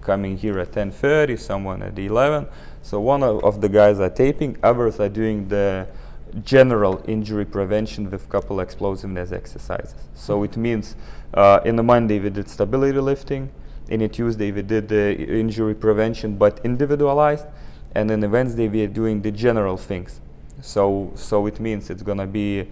coming here at 10:30, someone at 11. So one of the guys are taping, others are doing the general injury prevention with couple explosiveness exercises. So it means in the Monday we did stability lifting, in a Tuesday we did the injury prevention but individualized, and in the Wednesday we are doing the general things. So it means it's gonna be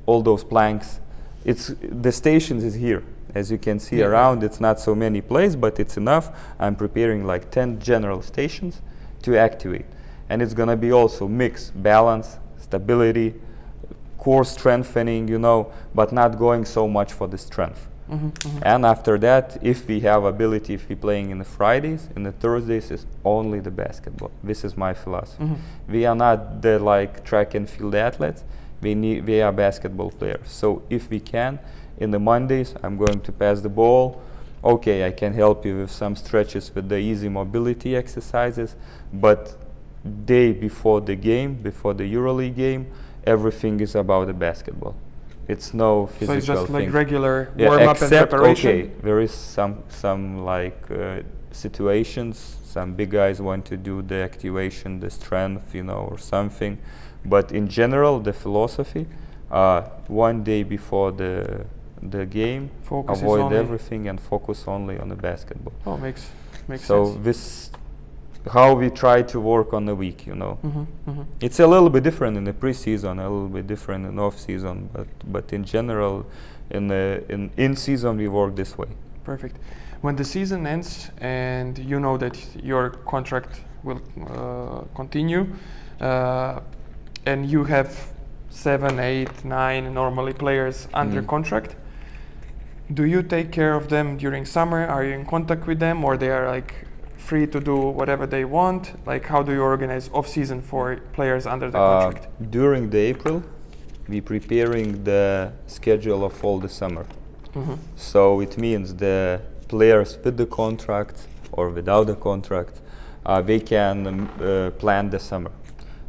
all those planks. It's the stations is here. As you can see around, it's not so many places, but it's enough. I'm preparing like 10 general stations to activate. And it's gonna be also mix, balance, stability, core strengthening, you know, but not going so much for the strength. And after that, if we have ability, if we're playing in the Fridays, in the Thursdays is only the basketball. This is my philosophy. We are not the like track and field athletes. We are basketball players. So if we can, in the Mondays, I'm going to pass the ball. Okay, I can help you with some stretches with the easy mobility exercises, but day before the game, before the EuroLeague game, everything is about the basketball. It's no physical
So it's just
thing.
like regular warm-up and preparation?
Okay, there is some like situations, some big guys want to do the activation, the strength, you know, or something. But in general, the philosophy, one day before the game,
Focus
avoid everything and focus only on the basketball.
Oh, makes
so
sense.
This how we try to work on the week, you know. It's a little bit different in the preseason, a little bit different in off season, but in general, in season we work this way.
Perfect. When the season ends and you know that your contract will continue, and you have 7, 8, 9 normally players under contract, do you take care of them during summer? Are you in contact with them, or they are like free to do whatever they want? Like, how do you organize off season for players under the contract?
During the April, we preparing the schedule of all the summer. So it means the players with the contract or without the contract, they can plan the summer.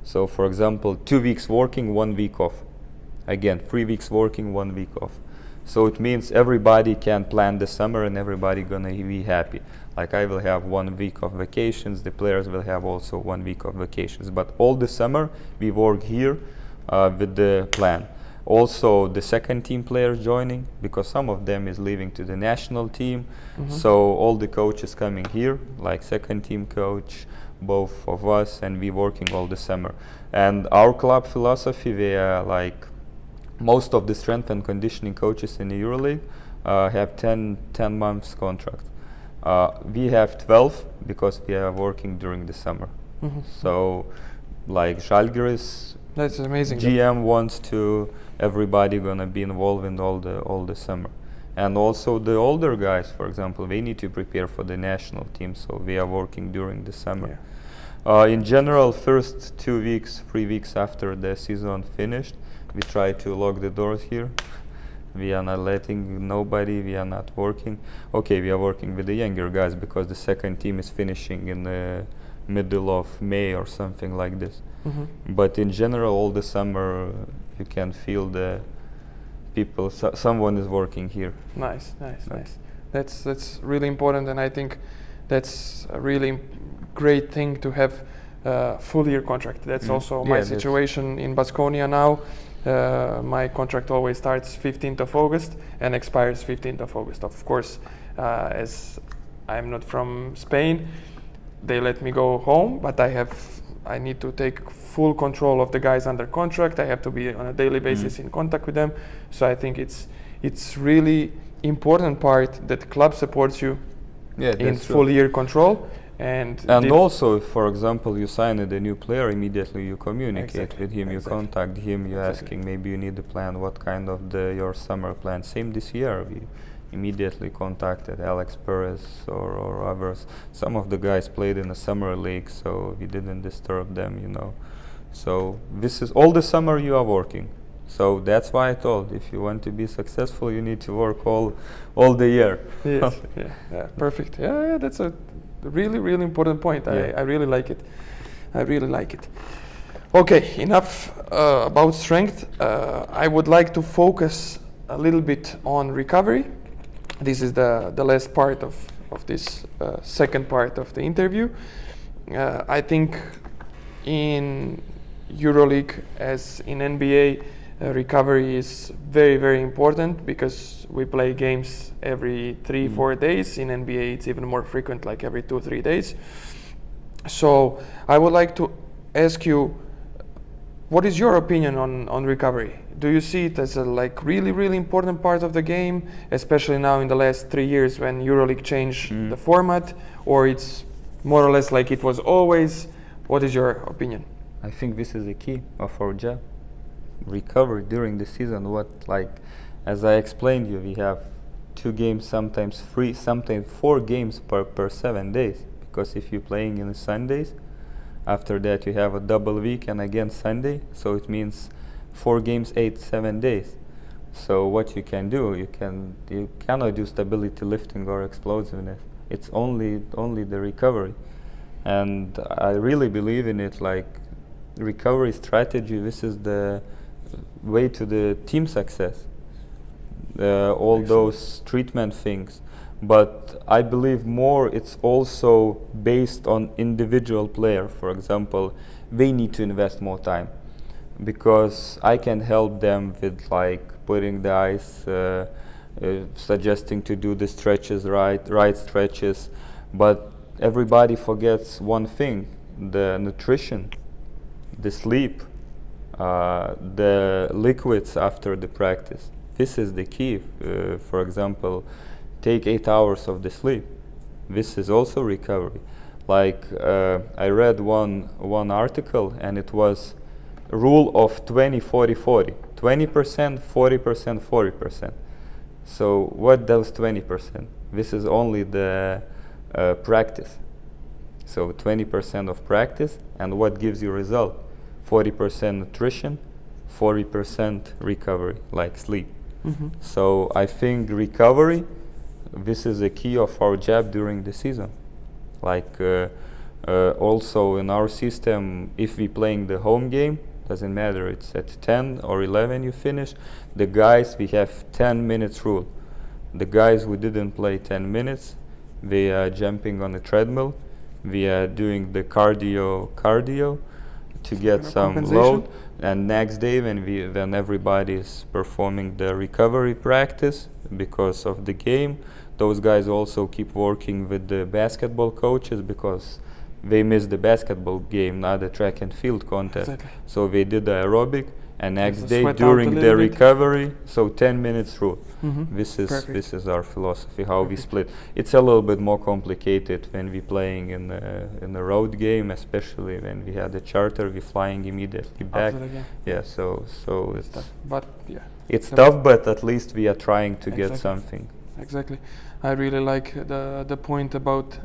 So for example, 2 weeks working, 1 week off. Again, 3 weeks working, 1 week off. So it means everybody can plan the summer and everybody gonna be happy. Like I will have 1 week of vacations, the players will have also 1 week of vacations. But all the summer we work here with the plan. Also the second team players joining, because some of them is leaving to the national team. So all the coaches coming here, like second team coach, both of us, and we working all the summer. And our club philosophy, we are like most of the strength and conditioning coaches in the EuroLeague have 10 months contract. We have 12 because we are working during the summer. So like Žalgiris,
That's amazing.
GM wants to everybody gonna be involved in all the summer. And also the older guys, for example, they need to prepare for the national team, so we are working during the summer. In general, first 2 weeks, 3 weeks after the season finished, we try to lock the doors here. We are not letting nobody, we are not working. Okay, we are working with the younger guys because the second team is finishing in the middle of May or something like this. But in general, all the summer, you can feel the people, someone is working here.
Nice. That's really important, and I think that's a really great thing to have a full year contract. That's also my situation in Baskonia now. My contract always starts 15th of August and expires 15th of August. Of course, as I'm not from Spain, they let me go home, but I need to take full control of the guys under contract. I have to be on a daily basis in contact with them. So I think it's really important part that club supports you in full year control. And
also, for example, you sign a new player, immediately you communicate with him, you contact him, you asking maybe you need a plan, what kind of your summer plan. Same this year, we immediately contacted Alex Perez or others. Some of the guys played in the summer league, so we didn't disturb them, you know. So this is all the summer you are working. So that's why I told, if you want to be successful, you need to work all the year.
Yes, perfect. Yeah, that's a really important point. I really like it. Okay, enough about strength. I would like to focus a little bit on recovery. This is the last part of this second part of the interview. I think in EuroLeague as in NBA, recovery is very, very important because we play games every 3-4 days. In NBA, it's even more frequent, like every 2-3 days. So I would like to ask you, what is your opinion on recovery? Do you see it as a really, really important part of the game, especially now in the last 3 years when EuroLeague changed the format, or it's more or less like it was always? What is your opinion?
I think this is the key of our job. Recovery during the season. As I explained you, we have 2 games, sometimes 3, sometimes 4 games per 7 days. Because if you're playing in Sundays, after that you have a double week and again Sunday, so it means 4 games, 7 days. So what you can do, you cannot do stability lifting or explosiveness. It's only the recovery, and I really believe in it. Like recovery strategy, this is the way to the team success. All those treatment things. But I believe more it's also based on individual player. For example, they need to invest more time, because I can help them with putting the ice, suggesting to do the stretches right stretches, but everybody forgets one thing: the nutrition, the sleep, the liquids after the practice. This is the key. For example, take 8 hours of the sleep. This is also recovery. I read one article, and it was rule of 20-40-40. 20%, 40%, 40%. So what does 20%? This is only the practice. So 20% of practice, and what gives you result? 40% nutrition, 40% recovery, like sleep. So I think recovery, this is the key of our job during the season. Also in our system, if we playing the home game, doesn't matter, it's at 10 or 11 you finish. The guys, we have 10 minutes rule. The guys who didn't play 10 minutes, they are jumping on the treadmill. We are doing the cardio to get some load. And next day when everybody is performing the recovery practice because of the game, those guys also keep working with the basketball coaches because they missed the basketball game, not the track and field contest.
Exactly.
So they did the aerobic, and next day during the recovery, so 10 minutes rule. This is our philosophy, how we split. It's a little bit more complicated when we playing in the road game, especially when we had the charter, we flying immediately back. Yeah, so it's tough.
But yeah,
it's tough, but at least we are trying to get something.
Exactly. I really like the point about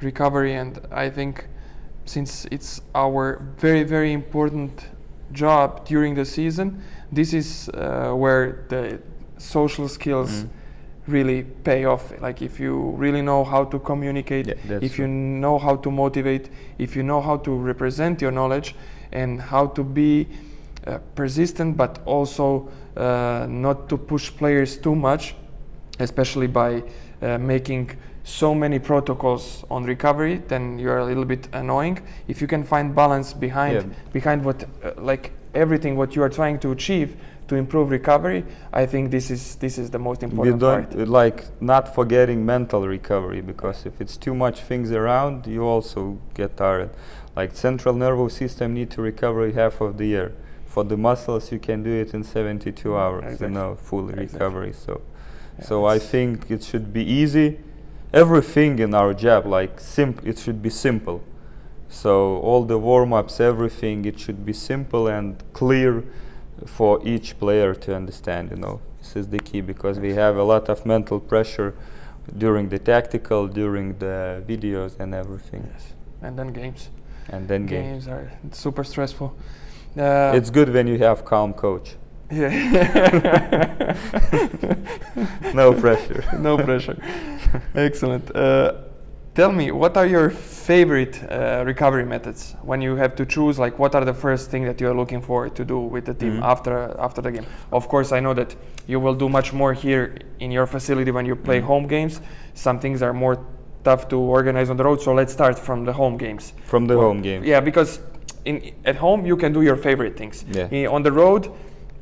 recovery, and I think since it's our very, very important job during the season, this is where the social skills really pay off. Like if you really know how to communicate, if you know how to motivate, if you know how to represent your knowledge, and how to be persistent, but also not to push players too much, especially by making so many protocols on recovery, then you're a little bit annoying. If you can find balance behind what everything what you are trying to achieve to improve recovery, I think this is the most important part.
Not forgetting mental recovery, because if it's too much things around, you also get tired. Like central nervous system need to recover half of the year. For the muscles, you can do it in 72 hours, fully recovery. So I think it should be easy. Everything in our job, it should be simple. So all the warm-ups, everything, it should be simple and clear for each player to understand. This is the key, because we have a lot of mental pressure during the tactical, during the videos and everything.
Yes, and then games.
Games
are super stressful.
It's good when you have calm coach.
Yeah.
No pressure.
No pressure. Excellent. Tell me, what are your favorite recovery methods when you have to choose? Like, what are the first thing that you are looking forward to do with the team after the game? Of course, I know that you will do much more here in your facility when you play home games. Some things are more tough to organize on the road, so let's start from the home games.
From the home games.
Yeah, because at home you can do your favorite things.
Yeah.
On the road,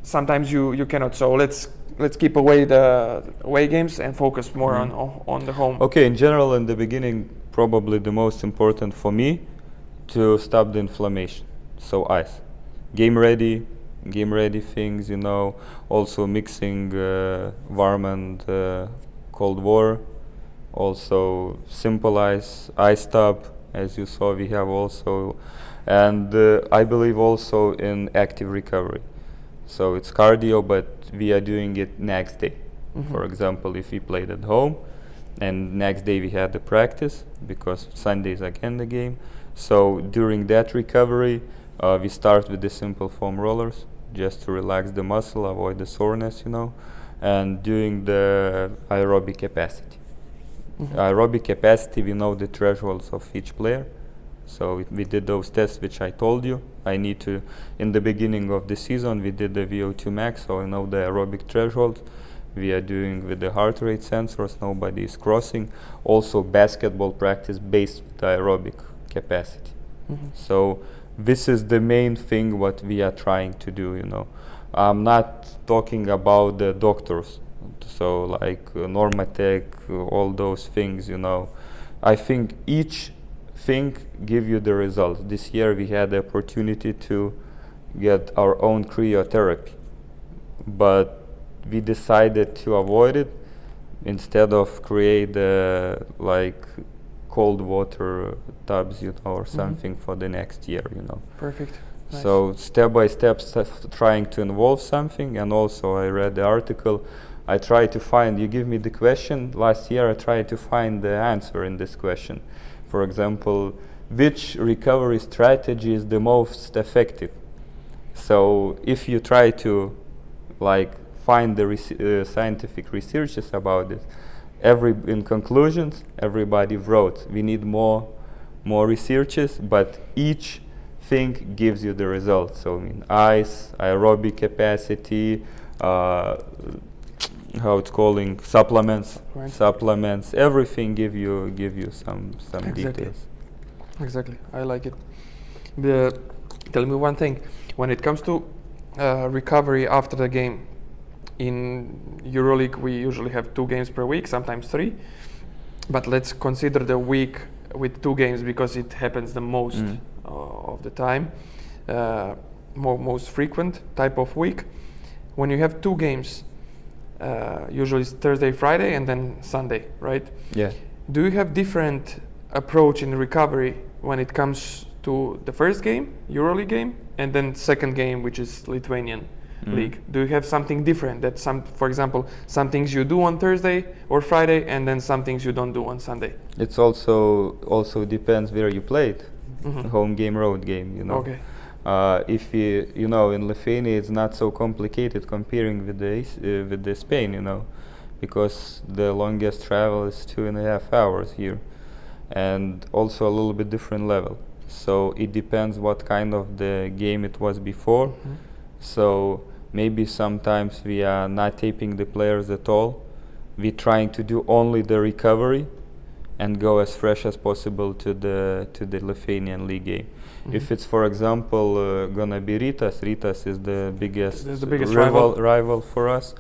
sometimes you cannot. So let's keep away the away games and focus more on the home.
Okay, in general, in the beginning, probably the most important for me to stop the inflammation. So ice, game ready things, also mixing warm and cold water, also simple ice tub, as you saw we have also, and I believe also in active recovery. So it's cardio, but we are doing it next day. For example, if we played at home and next day we had the practice, because Sunday is again the game. So during that recovery, we start with the simple foam rollers, just to relax the muscle, avoid the soreness, and doing the aerobic capacity. Aerobic capacity, we know the thresholds of each player. So we did those tests which I told you. In the beginning of the season, we did the VO2 max, so I know the aerobic threshold. We are doing with the heart rate sensors, nobody is crossing. Also basketball practice based with the aerobic capacity. So this is the main thing what we are trying to do, I'm not talking about the doctors, so like Normatec, all those things, I think each thing give you the results. This year we had the opportunity to get our own cryotherapy, but we decided to avoid it instead of create like cold water tubs, or something for the next year,
Perfect. Nice.
So step by step trying to involve something. And also I read the article, I try to find, you give me the question, last year I tried to find the answer in this question. For example, which recovery strategy is the most effective? So if you try to find the scientific researches about it, in conclusions, everybody wrote, we need more researches, but each thing gives you the results. So ice, aerobic capacity, how it's calling, supplements, everything give you some details.
Exactly, I like it. Tell me one thing, when it comes to recovery after the game, in EuroLeague we usually have 2 games per week, sometimes 3, but let's consider the week with 2 games because it happens the most of the time, most frequent type of week. When you have 2 games, usually it's Thursday, Friday, and then Sunday, right?
Yeah.
Do you have different approach in recovery when it comes to the first game, EuroLeague game, and then second game, which is Lithuanian League? Do you have something different that for example, some things you do on Thursday or Friday, and then some things you don't do on Sunday?
It's also depends where you played, home game, road game,
Okay.
If in Lithuania it's not so complicated comparing with the Spain, because the longest travel is 2.5 hours here, and also a little bit different level. So it depends what kind of the game it was before. So maybe sometimes we are not taping the players at all. We're trying to do only the recovery and go as fresh as possible to the Lithuanian league game. If it's, for example, gonna be Rytas is the biggest rival for us.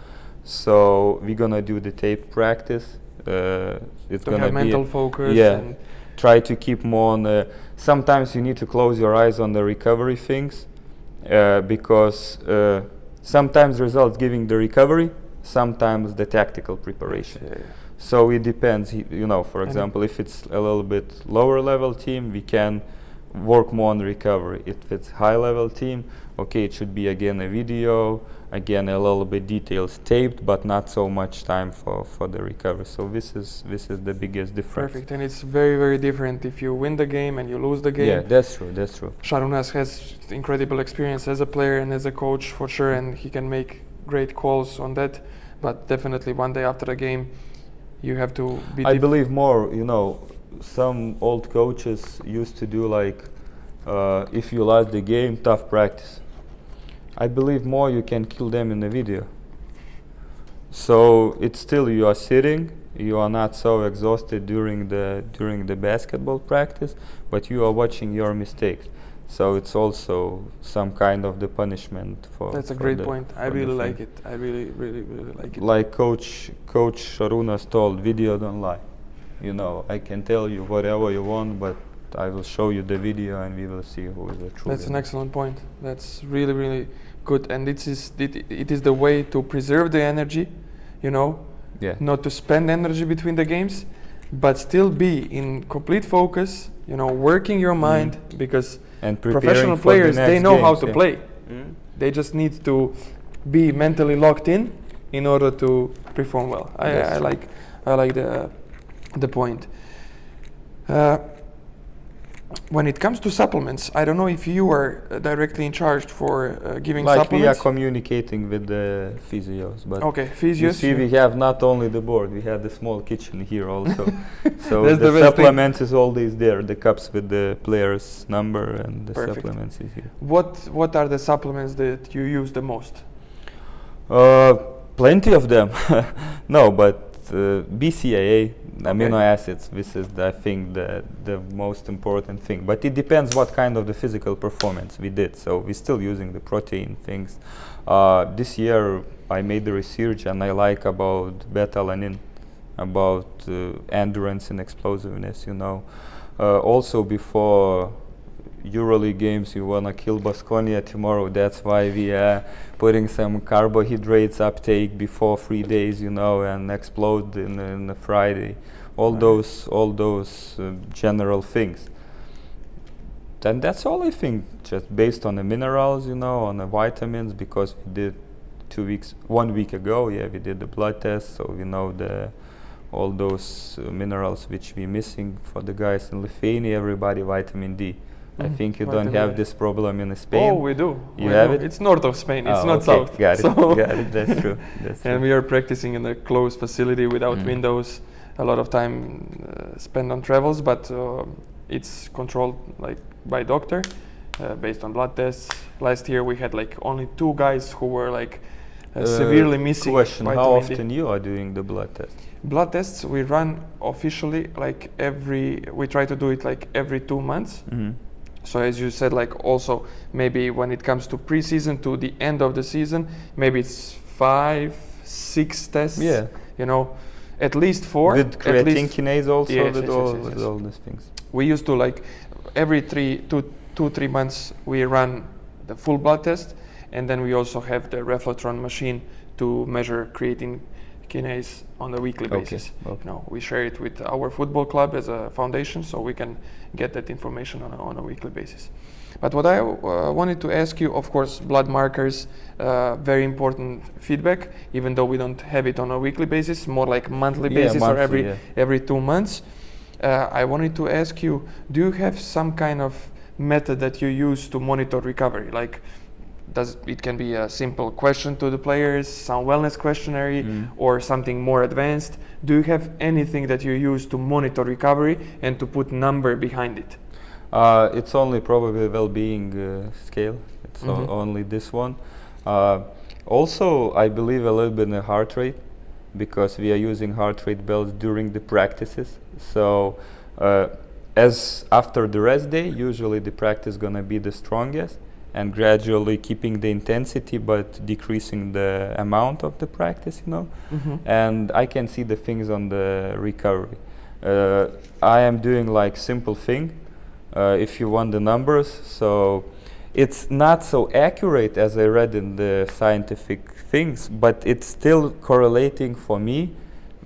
So we're gonna do the tape practice. It's
to
gonna
have
be
mental focus.
And try to keep more on. Sometimes you need to close your eyes on the recovery things, because sometimes results giving the recovery, sometimes the tactical preparation.
Yeah.
So it depends. For example, if it's a little bit lower level team, we can work more on recovery. If it's high level team, okay, it should be again a video, again a little bit details taped, but not so much time for the recovery. So this is the biggest difference.
Perfect, and it's very, very different if you win the game and you lose the game.
Yeah, that's true.
Žalgiris has incredible experience as a player and as a coach for sure, and he can make great calls on that. But definitely one day after the game, you have to be.
I believe more, some old coaches used to do like, if you lost the game, tough practice. I believe more you can kill them in the video. So it's still you are sitting, you are not so exhausted during the basketball practice, but you are watching your mistakes. So it's also some kind of the punishment for.
That's a great point. I really like it. I really like it.
Like Coach Šarūnas told, video don't lie. You know, I can tell you whatever you want, but I will show you the video and we will see who is the true.
That's an excellent point. That's really good. And it is the way to preserve the energy, you know, not to spend energy between the games, but still be in complete focus, you know, working your mind, because professional players, they know how to play. They just need to be mentally locked in order to perform well. I like the point. When it comes to supplements, I don't know if you are directly in charge for giving supplements.
We are communicating with the physios, but
physios.
You see, we have not only the board, we have the small kitchen here also. So the supplements is always there, the cups with the player's number and the supplements is here.
What are the supplements that you use the most?
Plenty of them. No, but BCAA, amino acids, this is I think the most important thing. But it depends what kind of the physical performance we did. So we're still using the protein things. This year I made the research and I like about beta-alanine, about endurance and explosiveness, you know. Also before EuroLeague games, you wanna kill Baskonia tomorrow. That's why we are putting some carbohydrates uptake before 3 days, you know, and explode in the Friday. All those general things. And that's all I think. Just based on the minerals, you know, on the vitamins, because we did 1 week ago. We did the blood test, so we know all those minerals which we're missing for the guys in Lithuania. Everybody vitamin D. I think you don't have this problem in Spain.
Oh, we do.
You have it?
It's north of Spain. It's not south.
Got it. That's true.
And we are practicing in a closed facility without windows. A lot of time spent on travels, but it's controlled like by doctor, based on blood tests. Last year we had like only 2 guys who were like severely missing.
Question: how often you are doing the blood test?
Blood tests we run officially like we try to do it like every 2 months. So as you said, like also maybe when it comes to preseason to the end of the season, maybe it's 5, 6 tests. You know, at least 4.
With creatine kinase also, with all these things.
We used to like every 2-3 months we run the full blood test, and then we also have the Reflotron machine to measure creatine kinase on a weekly basis. You know, we share it with our football club as a foundation, so we can get that information on a weekly basis. But what I wanted to ask you, of course, blood markers, very important feedback, even though we don't have it on a weekly basis, more like monthly basis or every 2 months. I wanted to ask you, do you have some kind of method that you use to monitor recovery? Like, it can be a simple question to the players, some wellness questionnaire, or something more advanced. Do you have anything that you use to monitor recovery and to put number behind it?
It's only probably well-being scale. It's only this one. Also, I believe a little bit in the heart rate, because we are using heart rate belts during the practices. So as after the rest day, usually the practice is gonna be the strongest, and gradually keeping the intensity but decreasing the amount of the practice, you know. And I can see the things on the recovery. I am doing like simple thing, if you want the numbers. So it's not so accurate as I read in the scientific things, but it's still correlating for me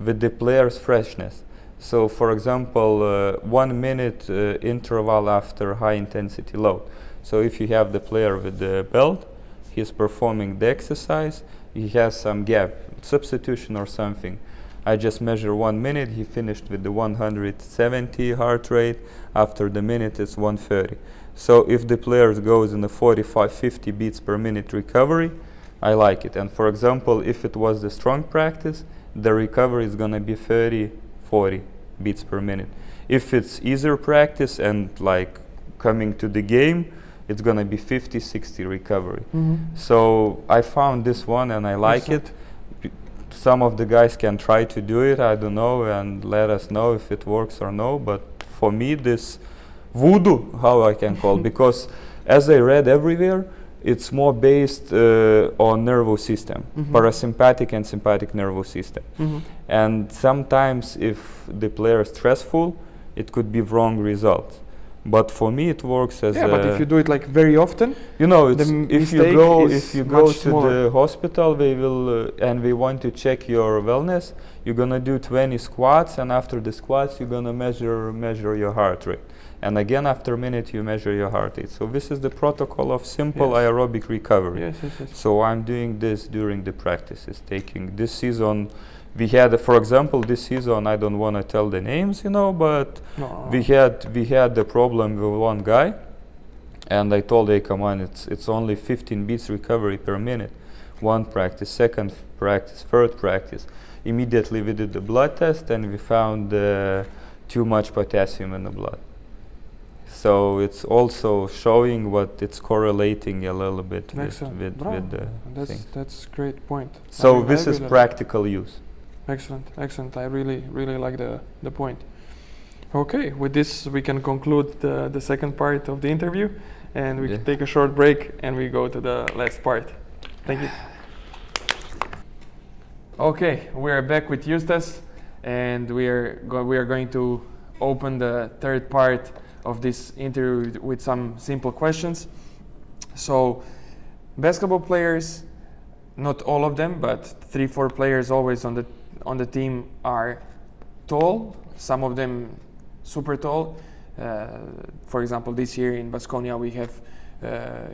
with the player's freshness. So for example, 1 minute interval after high intensity load. So if you have the player with the belt, he's performing the exercise, he has some gap, substitution or something. I just measure 1 minute, he finished with the 170 heart rate, after the minute it's 130. So if the player goes in the 45-50 beats per minute recovery, I like it. And for example, if it was the strong practice, the recovery is gonna be 30-40 beats per minute. If it's easier practice and like coming to the game, it's gonna be 50-60 recovery. So I found this one and I like it. Some of the guys can try to do it, I don't know, and let us know if it works or no. But for me, this voodoo, how I can call, because as I read everywhere, it's more based on nervous system, parasympathetic and sympathetic nervous system. And sometimes if the player is stressful, it could be wrong results. But for me, it works as
but if you do it like very often,
you know, it's if you go to
more.
the hospital, they will and they want to check your wellness. You're gonna do 20 squats, and after the squats, you're gonna measure your heart rate. And again, after a minute, you measure your heart rate. So this is the protocol of simple aerobic recovery. So I'm doing this during the practices. Taking this season, we had, for example, this season, I don't want to tell the names, you know, but we had the problem with one guy, and I told, hey, come on, it's only 15 beats recovery per minute. One practice, second practice, third practice. Immediately we did the blood test, and we found too much potassium in the blood. So it's also showing what it's correlating a little bit with the things.
That's great point.
So this is practical use.
Excellent. I really like the point. Okay, with this we can conclude the second part of the interview, and we can take a short break and we go to the last part. Thank you. Okay, we are back with Justas, and we are going to open the third part of this interview with some simple questions. So, basketball players, not all of them, but 3-4 players always on the team are tall. Some of them super tall. For example, this year in Baskonia we have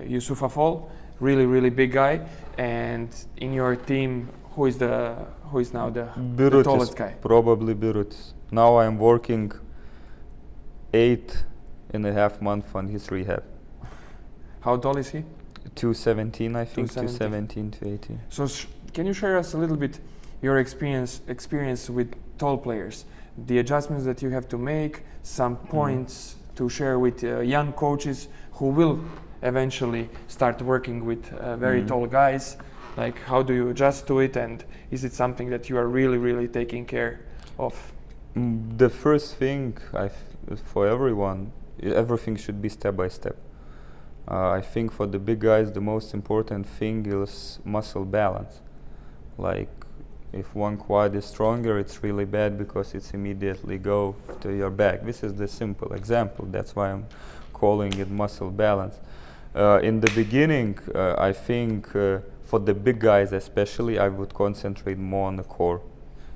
Yusuf Afol, really big guy. And in your team, who is now the tallest guy?
Probably Birutis. Now I'm working 8.5 months on his rehab.
How tall is he?
217, I think. 217 to 18.
So can you share us a little bit your experience with tall players, the adjustments that you have to make, some points to share with young coaches who will eventually start working with very tall guys? Like, how do you adjust to it, and is it something that you are really taking care of?
The first thing for everyone, everything should be step by step. I think for the big guys, the most important thing is muscle balance. Like, if one quad is stronger, it's really bad because it's immediately go to your back. This is the simple example. That's why I'm calling it muscle balance. In the beginning, I think for the big guys especially, I would concentrate more on the core.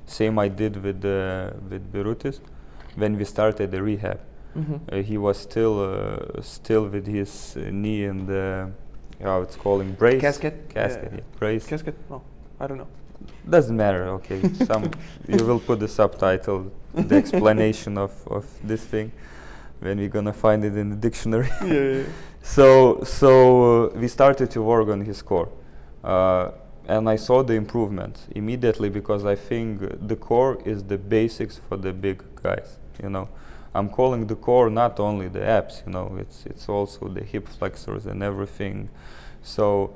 Same I did with Birutis when we started the rehab. He was still with his knee in the, how it's calling, brace?
Casket?
Brace.
Casket? No, I don't know.
Doesn't matter, okay. You will put the subtitle, the explanation of this thing when we're gonna find it in the dictionary. So we started to work on his core. And I saw the improvements immediately because I think the core is the basics for the big guys, you know. I'm calling the core not only the abs, you know, it's also the hip flexors and everything. So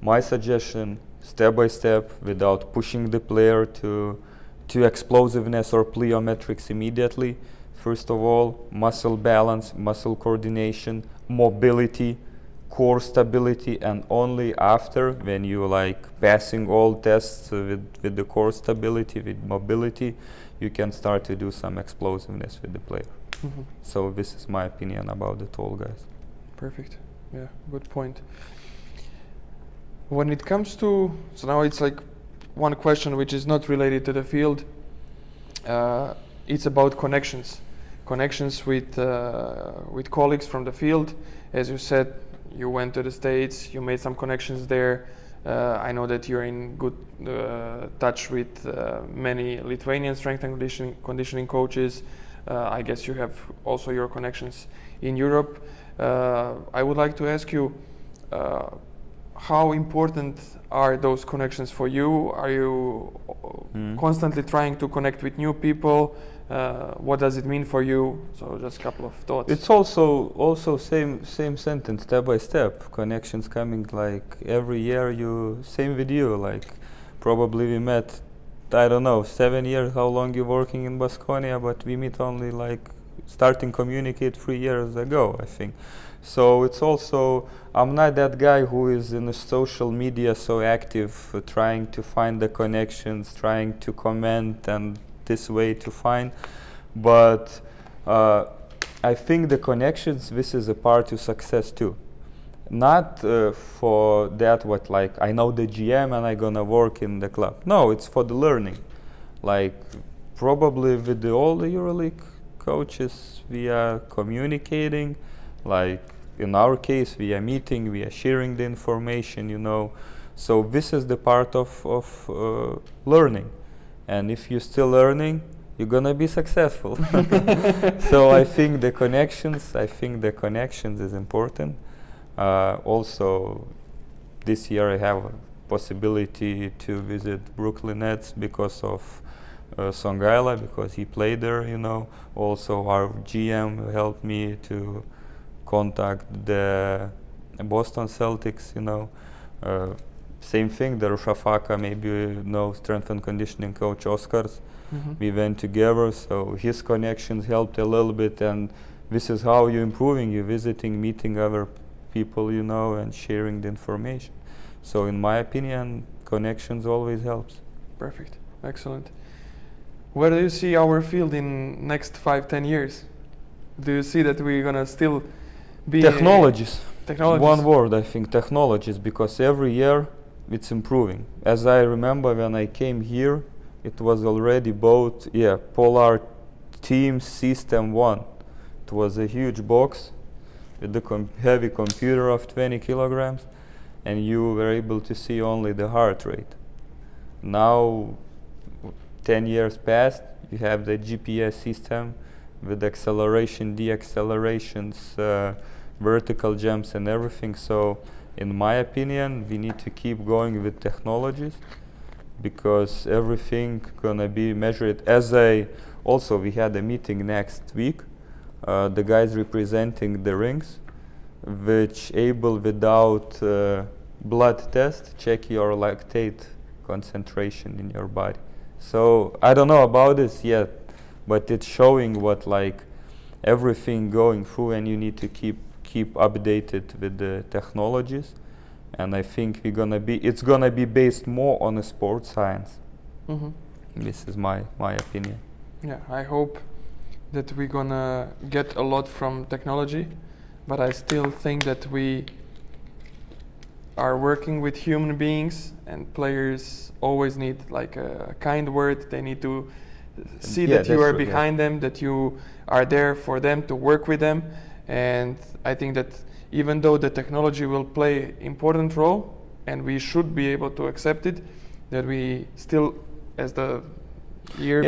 my suggestion, step by step, without pushing the player to explosiveness or plyometrics immediately. First of all, muscle balance, muscle coordination, mobility, core stability, and only after, when you like passing all tests with the core stability, with mobility, you can start to do some explosiveness with the player. So this is my opinion about the tall guys.
Perfect. Yeah, good point. When it comes to, so now it's like one question which is not related to the field. It's about connections with colleagues from the field. As you said, you went to the States, you made some connections there. I know that you're in good touch with many Lithuanian strength and conditioning coaches. I guess you have also your connections in Europe. I would like to ask you, how important are those connections for you? Are you constantly trying to connect with new people? What does it mean for you? So just a couple of thoughts.
It's also same sentence, step by step. Connections coming like every year. Same with you. Like probably we met, I don't know, 7 years. How long you working in Baskonia? But we meet only like starting communicate 3 years ago, I think. So it's also, I'm not that guy who is in the social media so active, trying to find the connections, trying to comment and this way to find. But I think the connections, this is a part to success too. Not for that what like I know the GM and I gonna work in the club. No, it's for the learning. Like probably with all the EuroLeague coaches we are communicating, like in our case we are meeting, we are sharing the information, you know. So this is the part of learning, and if you're still learning, you're gonna be successful. So I think the connections is important. Also this year I have a possibility to visit Brooklyn Nets because of Songaila, because he played there, you know. Also our GM helped me to contact the Boston Celtics, you know. Same thing, the Rushafaka, maybe you know, strength and conditioning coach Oscars. We went together, so his connections helped a little bit, and this is how you're improving. You're visiting, meeting other people, you know, and sharing the information. So in my opinion, connections always helps.
Perfect, excellent. Where do you see our field in next 5-10 years? Do you see that we're gonna still be
technologies?
Technologies.
One word, I think, technologies, because every year it's improving. As I remember when I came here, it was already bought, Polar Team System 1. It was a huge box with the heavy computer of 20 kilograms, and you were able to see only the heart rate. Now, 10 years passed, you have the GPS system with acceleration, deaccelerations, vertical jumps and everything. So in my opinion, we need to keep going with technologies, because everything gonna be measured. Also we had a meeting next week, the guys representing the rings, which able without blood test check your lactate concentration in your body. So I don't know about this yet, but it's showing what like everything going through, and you need to keep updated with the technologies. And I think it's gonna be based more on a sports science. This is my opinion.
Yeah, I hope that we're gonna get a lot from technology, but I still think that we are working with human beings, and players always need like a kind word. They need to see that you are behind them, that you are there for them, to work with them. And I think that even though the technology will play important role, and we should be able to accept it, that we still, as the years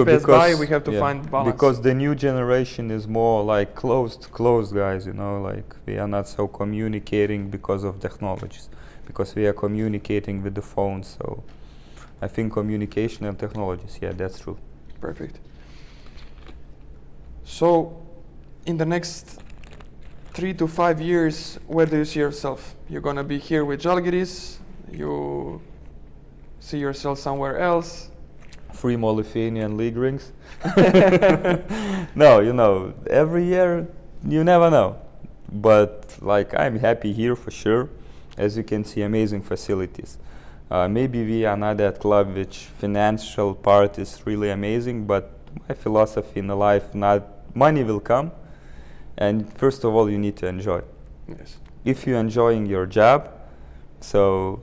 pass by, we have to find balance.
Because the new generation is more like closed guys, you know, like we are not so communicating because of technologies, because we are communicating with the phones. So I think communication and technologies, that's true.
Perfect. So in the next 3 to 5 years, where do you see yourself? You're gonna be here with Žalgiris? You see yourself somewhere else?
3 more Lithuanian league rings. No, you know, every year you never know. But like I'm happy here for sure. As you can see, amazing facilities. Maybe we are not that club which financial part is really amazing, but my philosophy in life, not money will come. And first of all, you need to enjoy.
Yes.
If you're enjoying your job, so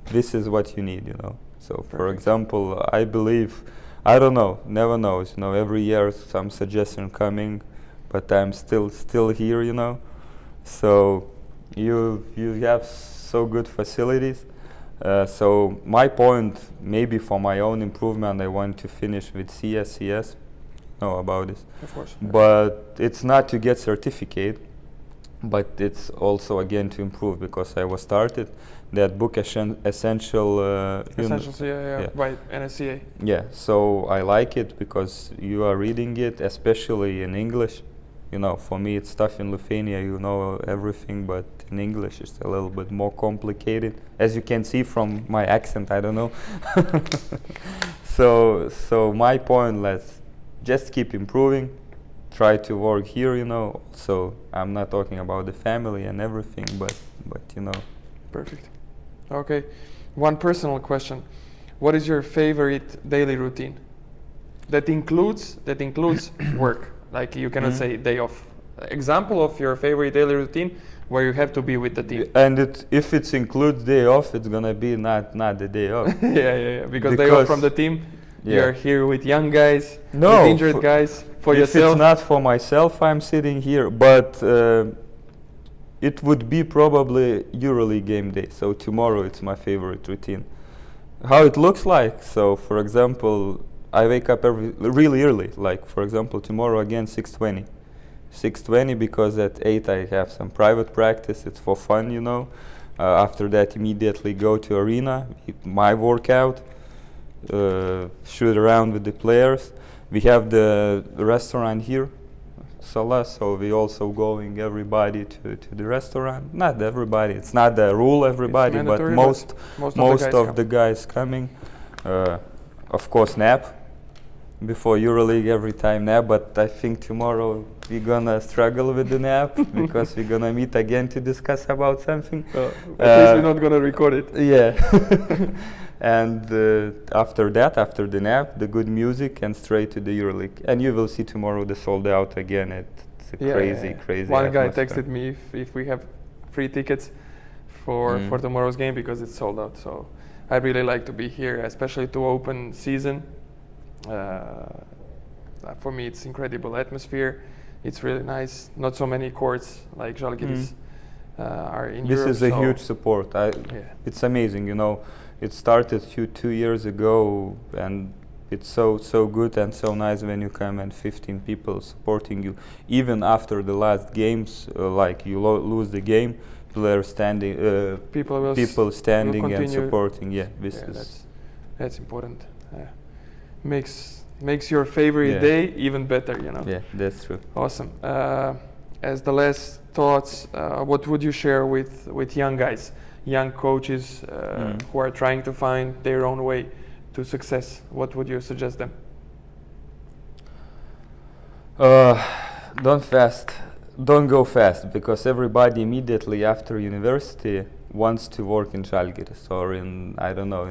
this is what you need, you know. So for example, I believe, I don't know, never knows, you know, every year some suggestion coming, but I'm still here, you know. So you have so good facilities. So my point, maybe for my own improvement, I want to finish with CS. Know about this.
Of course.
But it's not to get certificate, but it's also again to improve, because I was started. that book Essential.
Essentials, yeah, right, NSCA.
Yeah, so I like it because you are reading it, especially in English. For me it's tough in Lithuania, everything, but in English it's a little bit more complicated. As you can see from my accent, I don't know. So my point, let's just keep improving, try to work here, So I'm not talking about the family and everything, but
Perfect. Okay, one personal question. What is your favorite daily routine? That includes work. Like you cannot say day off. Example of your favorite daily routine where you have to be with the team.
And if it includes day off, it's gonna be not the day off.
yeah. Because day off from the team, you're here with young guys, with injured guys, for
if
yourself.
If it's not for myself, I'm sitting here. But it would be probably EuroLeague game day. So tomorrow it's my favorite routine. How it looks like. So for example, I wake up really early, like for example tomorrow again 6:20. 6:20 because at 8 I have some private practice, it's for fun, After that immediately go to arena, my workout, shoot around with the players. We have the restaurant here, Sala, so we also going everybody to the restaurant. Not everybody, it's not the rule everybody, but most of the guys coming. Of course nap. Before EuroLeague every time nap, but I think tomorrow we're gonna struggle with the nap because we're gonna meet again to discuss about something.
At least we're not gonna record it.
Yeah. And after the nap, the good music and straight to the EuroLeague. And you will see tomorrow the sold out again. It's a crazy
One guy texted me if we have free tickets for tomorrow's game because it's sold out. So I really like to be here, especially to open season. For me it's incredible atmosphere, it's really nice, not so many courts like Žalgiris are in Europe.
This is a huge support. It's amazing, it started 2 years ago and it's so good and so nice when you come and 15 people supporting you. Even after the last games, like you lose the game, players standing, people standing and supporting.
That's important. Makes your favorite day even better,
Yeah, that's true.
Awesome. As the last thoughts, what would you share with young guys, young coaches who are trying to find their own way to success? What would you suggest them?
Don't go fast, because everybody immediately after university wants to work in Žalgiris or in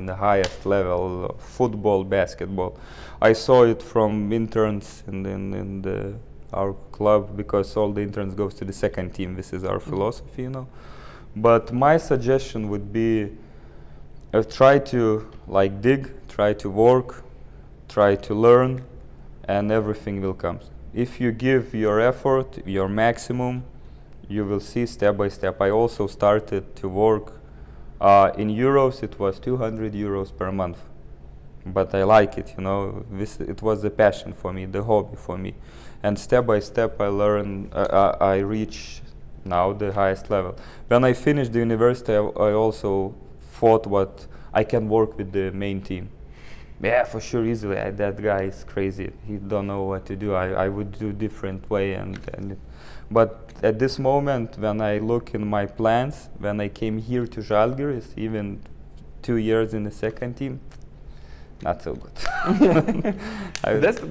the highest level of football, basketball. I saw it from interns in our club, because all the interns goes to the second team. This is our philosophy, But my suggestion would be try to dig, try to work, try to learn, and everything will come. If you give your effort, your maximum, you will see step by step. I also started to work in euros. It was 200 euros per month, but I like it. It was a passion for me, the hobby for me, and step by step I learn. I reach now the highest level. When I finished the university, I also thought what I can work with the main team. Yeah, for sure, easily. That guy is crazy. He don't know what to do. I would do different way, but at this moment, when I look in my plans, when I came here to Žalgiris, even 2 years in the second team, not so good.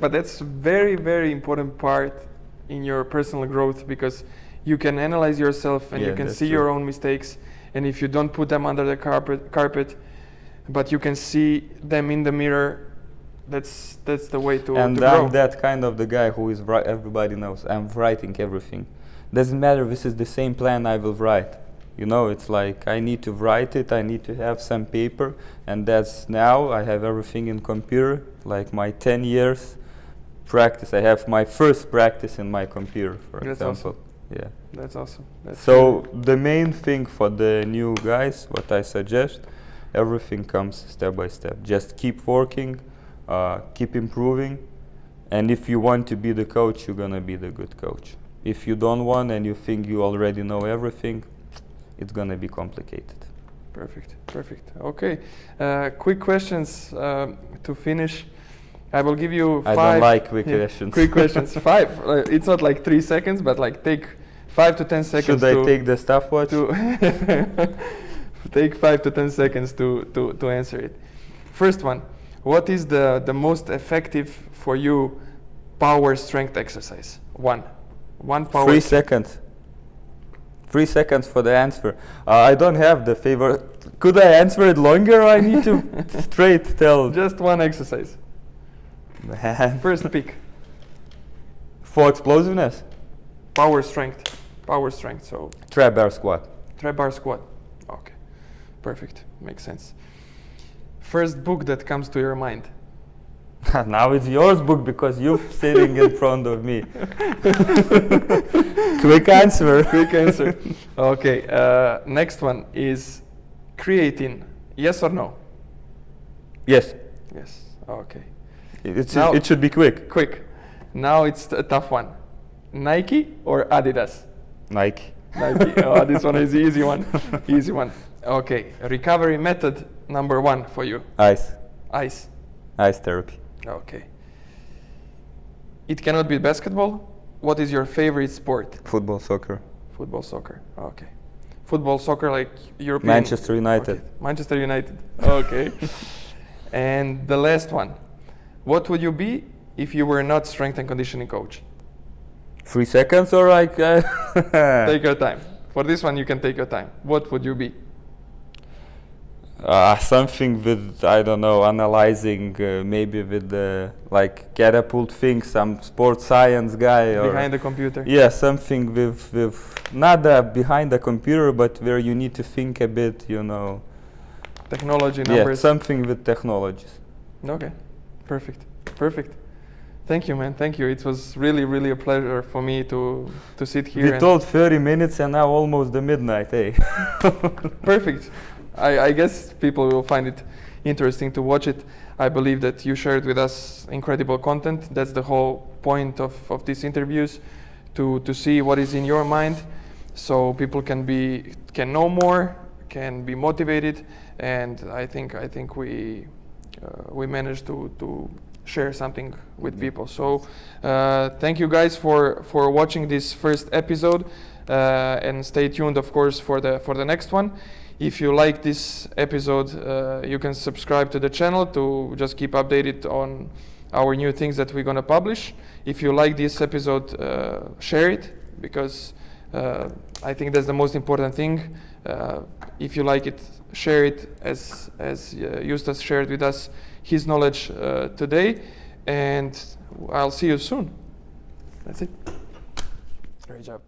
But that's very, very important part in your personal growth, because you can analyze yourself and you can see your own mistakes, and if you don't put them under the carpet, but you can see them in the mirror, that's the way to
And
grow.
I'm that kind of the guy who is everybody knows. I'm writing everything. Doesn't matter if this is the same plan, I will write. It's like I need to write it, I need to have some paper, and that's now I have everything in computer, like my 10 years practice. I have my first practice in my computer, for example.
Awesome.
Yeah.
That's awesome.
So the main thing for the new guys, what I suggest, everything comes step by step. Just keep working, keep improving, and if you want to be the coach, you're gonna be the good coach. If you don't want and you think you already know everything, it's gonna be complicated.
Perfect. Okay. Quick questions to finish. I will give you 5.
I don't like quick questions.
Quick questions. 5. It's not like 3 seconds, but like take 5 to 10 seconds.
Should I take the stopwatch?
Take 5 to 10 seconds to answer it. First one. What is the most effective for you power strength exercise? One power.
3 seconds. 3 seconds for the answer. I don't have the favor. Could I answer it longer, or I need to straight tell?
Just one exercise.
Man.
First pick.
For explosiveness?
Power strength. So
Trap bar squat.
Trap bar squat. Okay. Perfect. Makes sense. First book that comes to your mind.
Now it's yours book because you're sitting in front of me. Quick answer.
Okay. Next one is creatine. Yes or no?
Yes.
Okay.
It should be quick.
Now it's a tough one. Nike or Adidas?
Nike.
Oh, this one is the easy one. Okay. Recovery method number 1 for you.
Ice therapy.
Okay. It cannot be basketball. What is your favorite sport?
Football, soccer.
Okay. Football, soccer, like European.
Manchester United.
Okay. Manchester United. Okay. And the last one. What would you be if you were not strength and conditioning coach?
3 seconds or like...
Take your time. For this one, you can take your time. What would you be?
Something with, I don't know, analyzing, maybe with the like catapult thing, some sports science guy.
Behind the computer?
Yeah, something with not behind the computer, but where you need to think a bit,
Technology, numbers.
Yeah, something with technologies.
Okay, perfect. Thank you, man. Thank you. It was really, really a pleasure for me to sit here.
We told 30 minutes and now almost the midnight, eh?
Perfect. I guess people will find it interesting to watch it. I believe that you shared with us incredible content. That's the whole point of these interviews, to see what is in your mind, so people can know more, can be motivated, and I think we managed to share something with people. So thank you guys for watching this first episode, and stay tuned, of course, for the next one. If you like this episode, you can subscribe to the channel to just keep updated on our new things that we're going to publish. If you like this episode, share it, because I think that's the most important thing. If you like it, share it, as Justas shared with us his knowledge today, and I'll see you soon. That's it. Great job.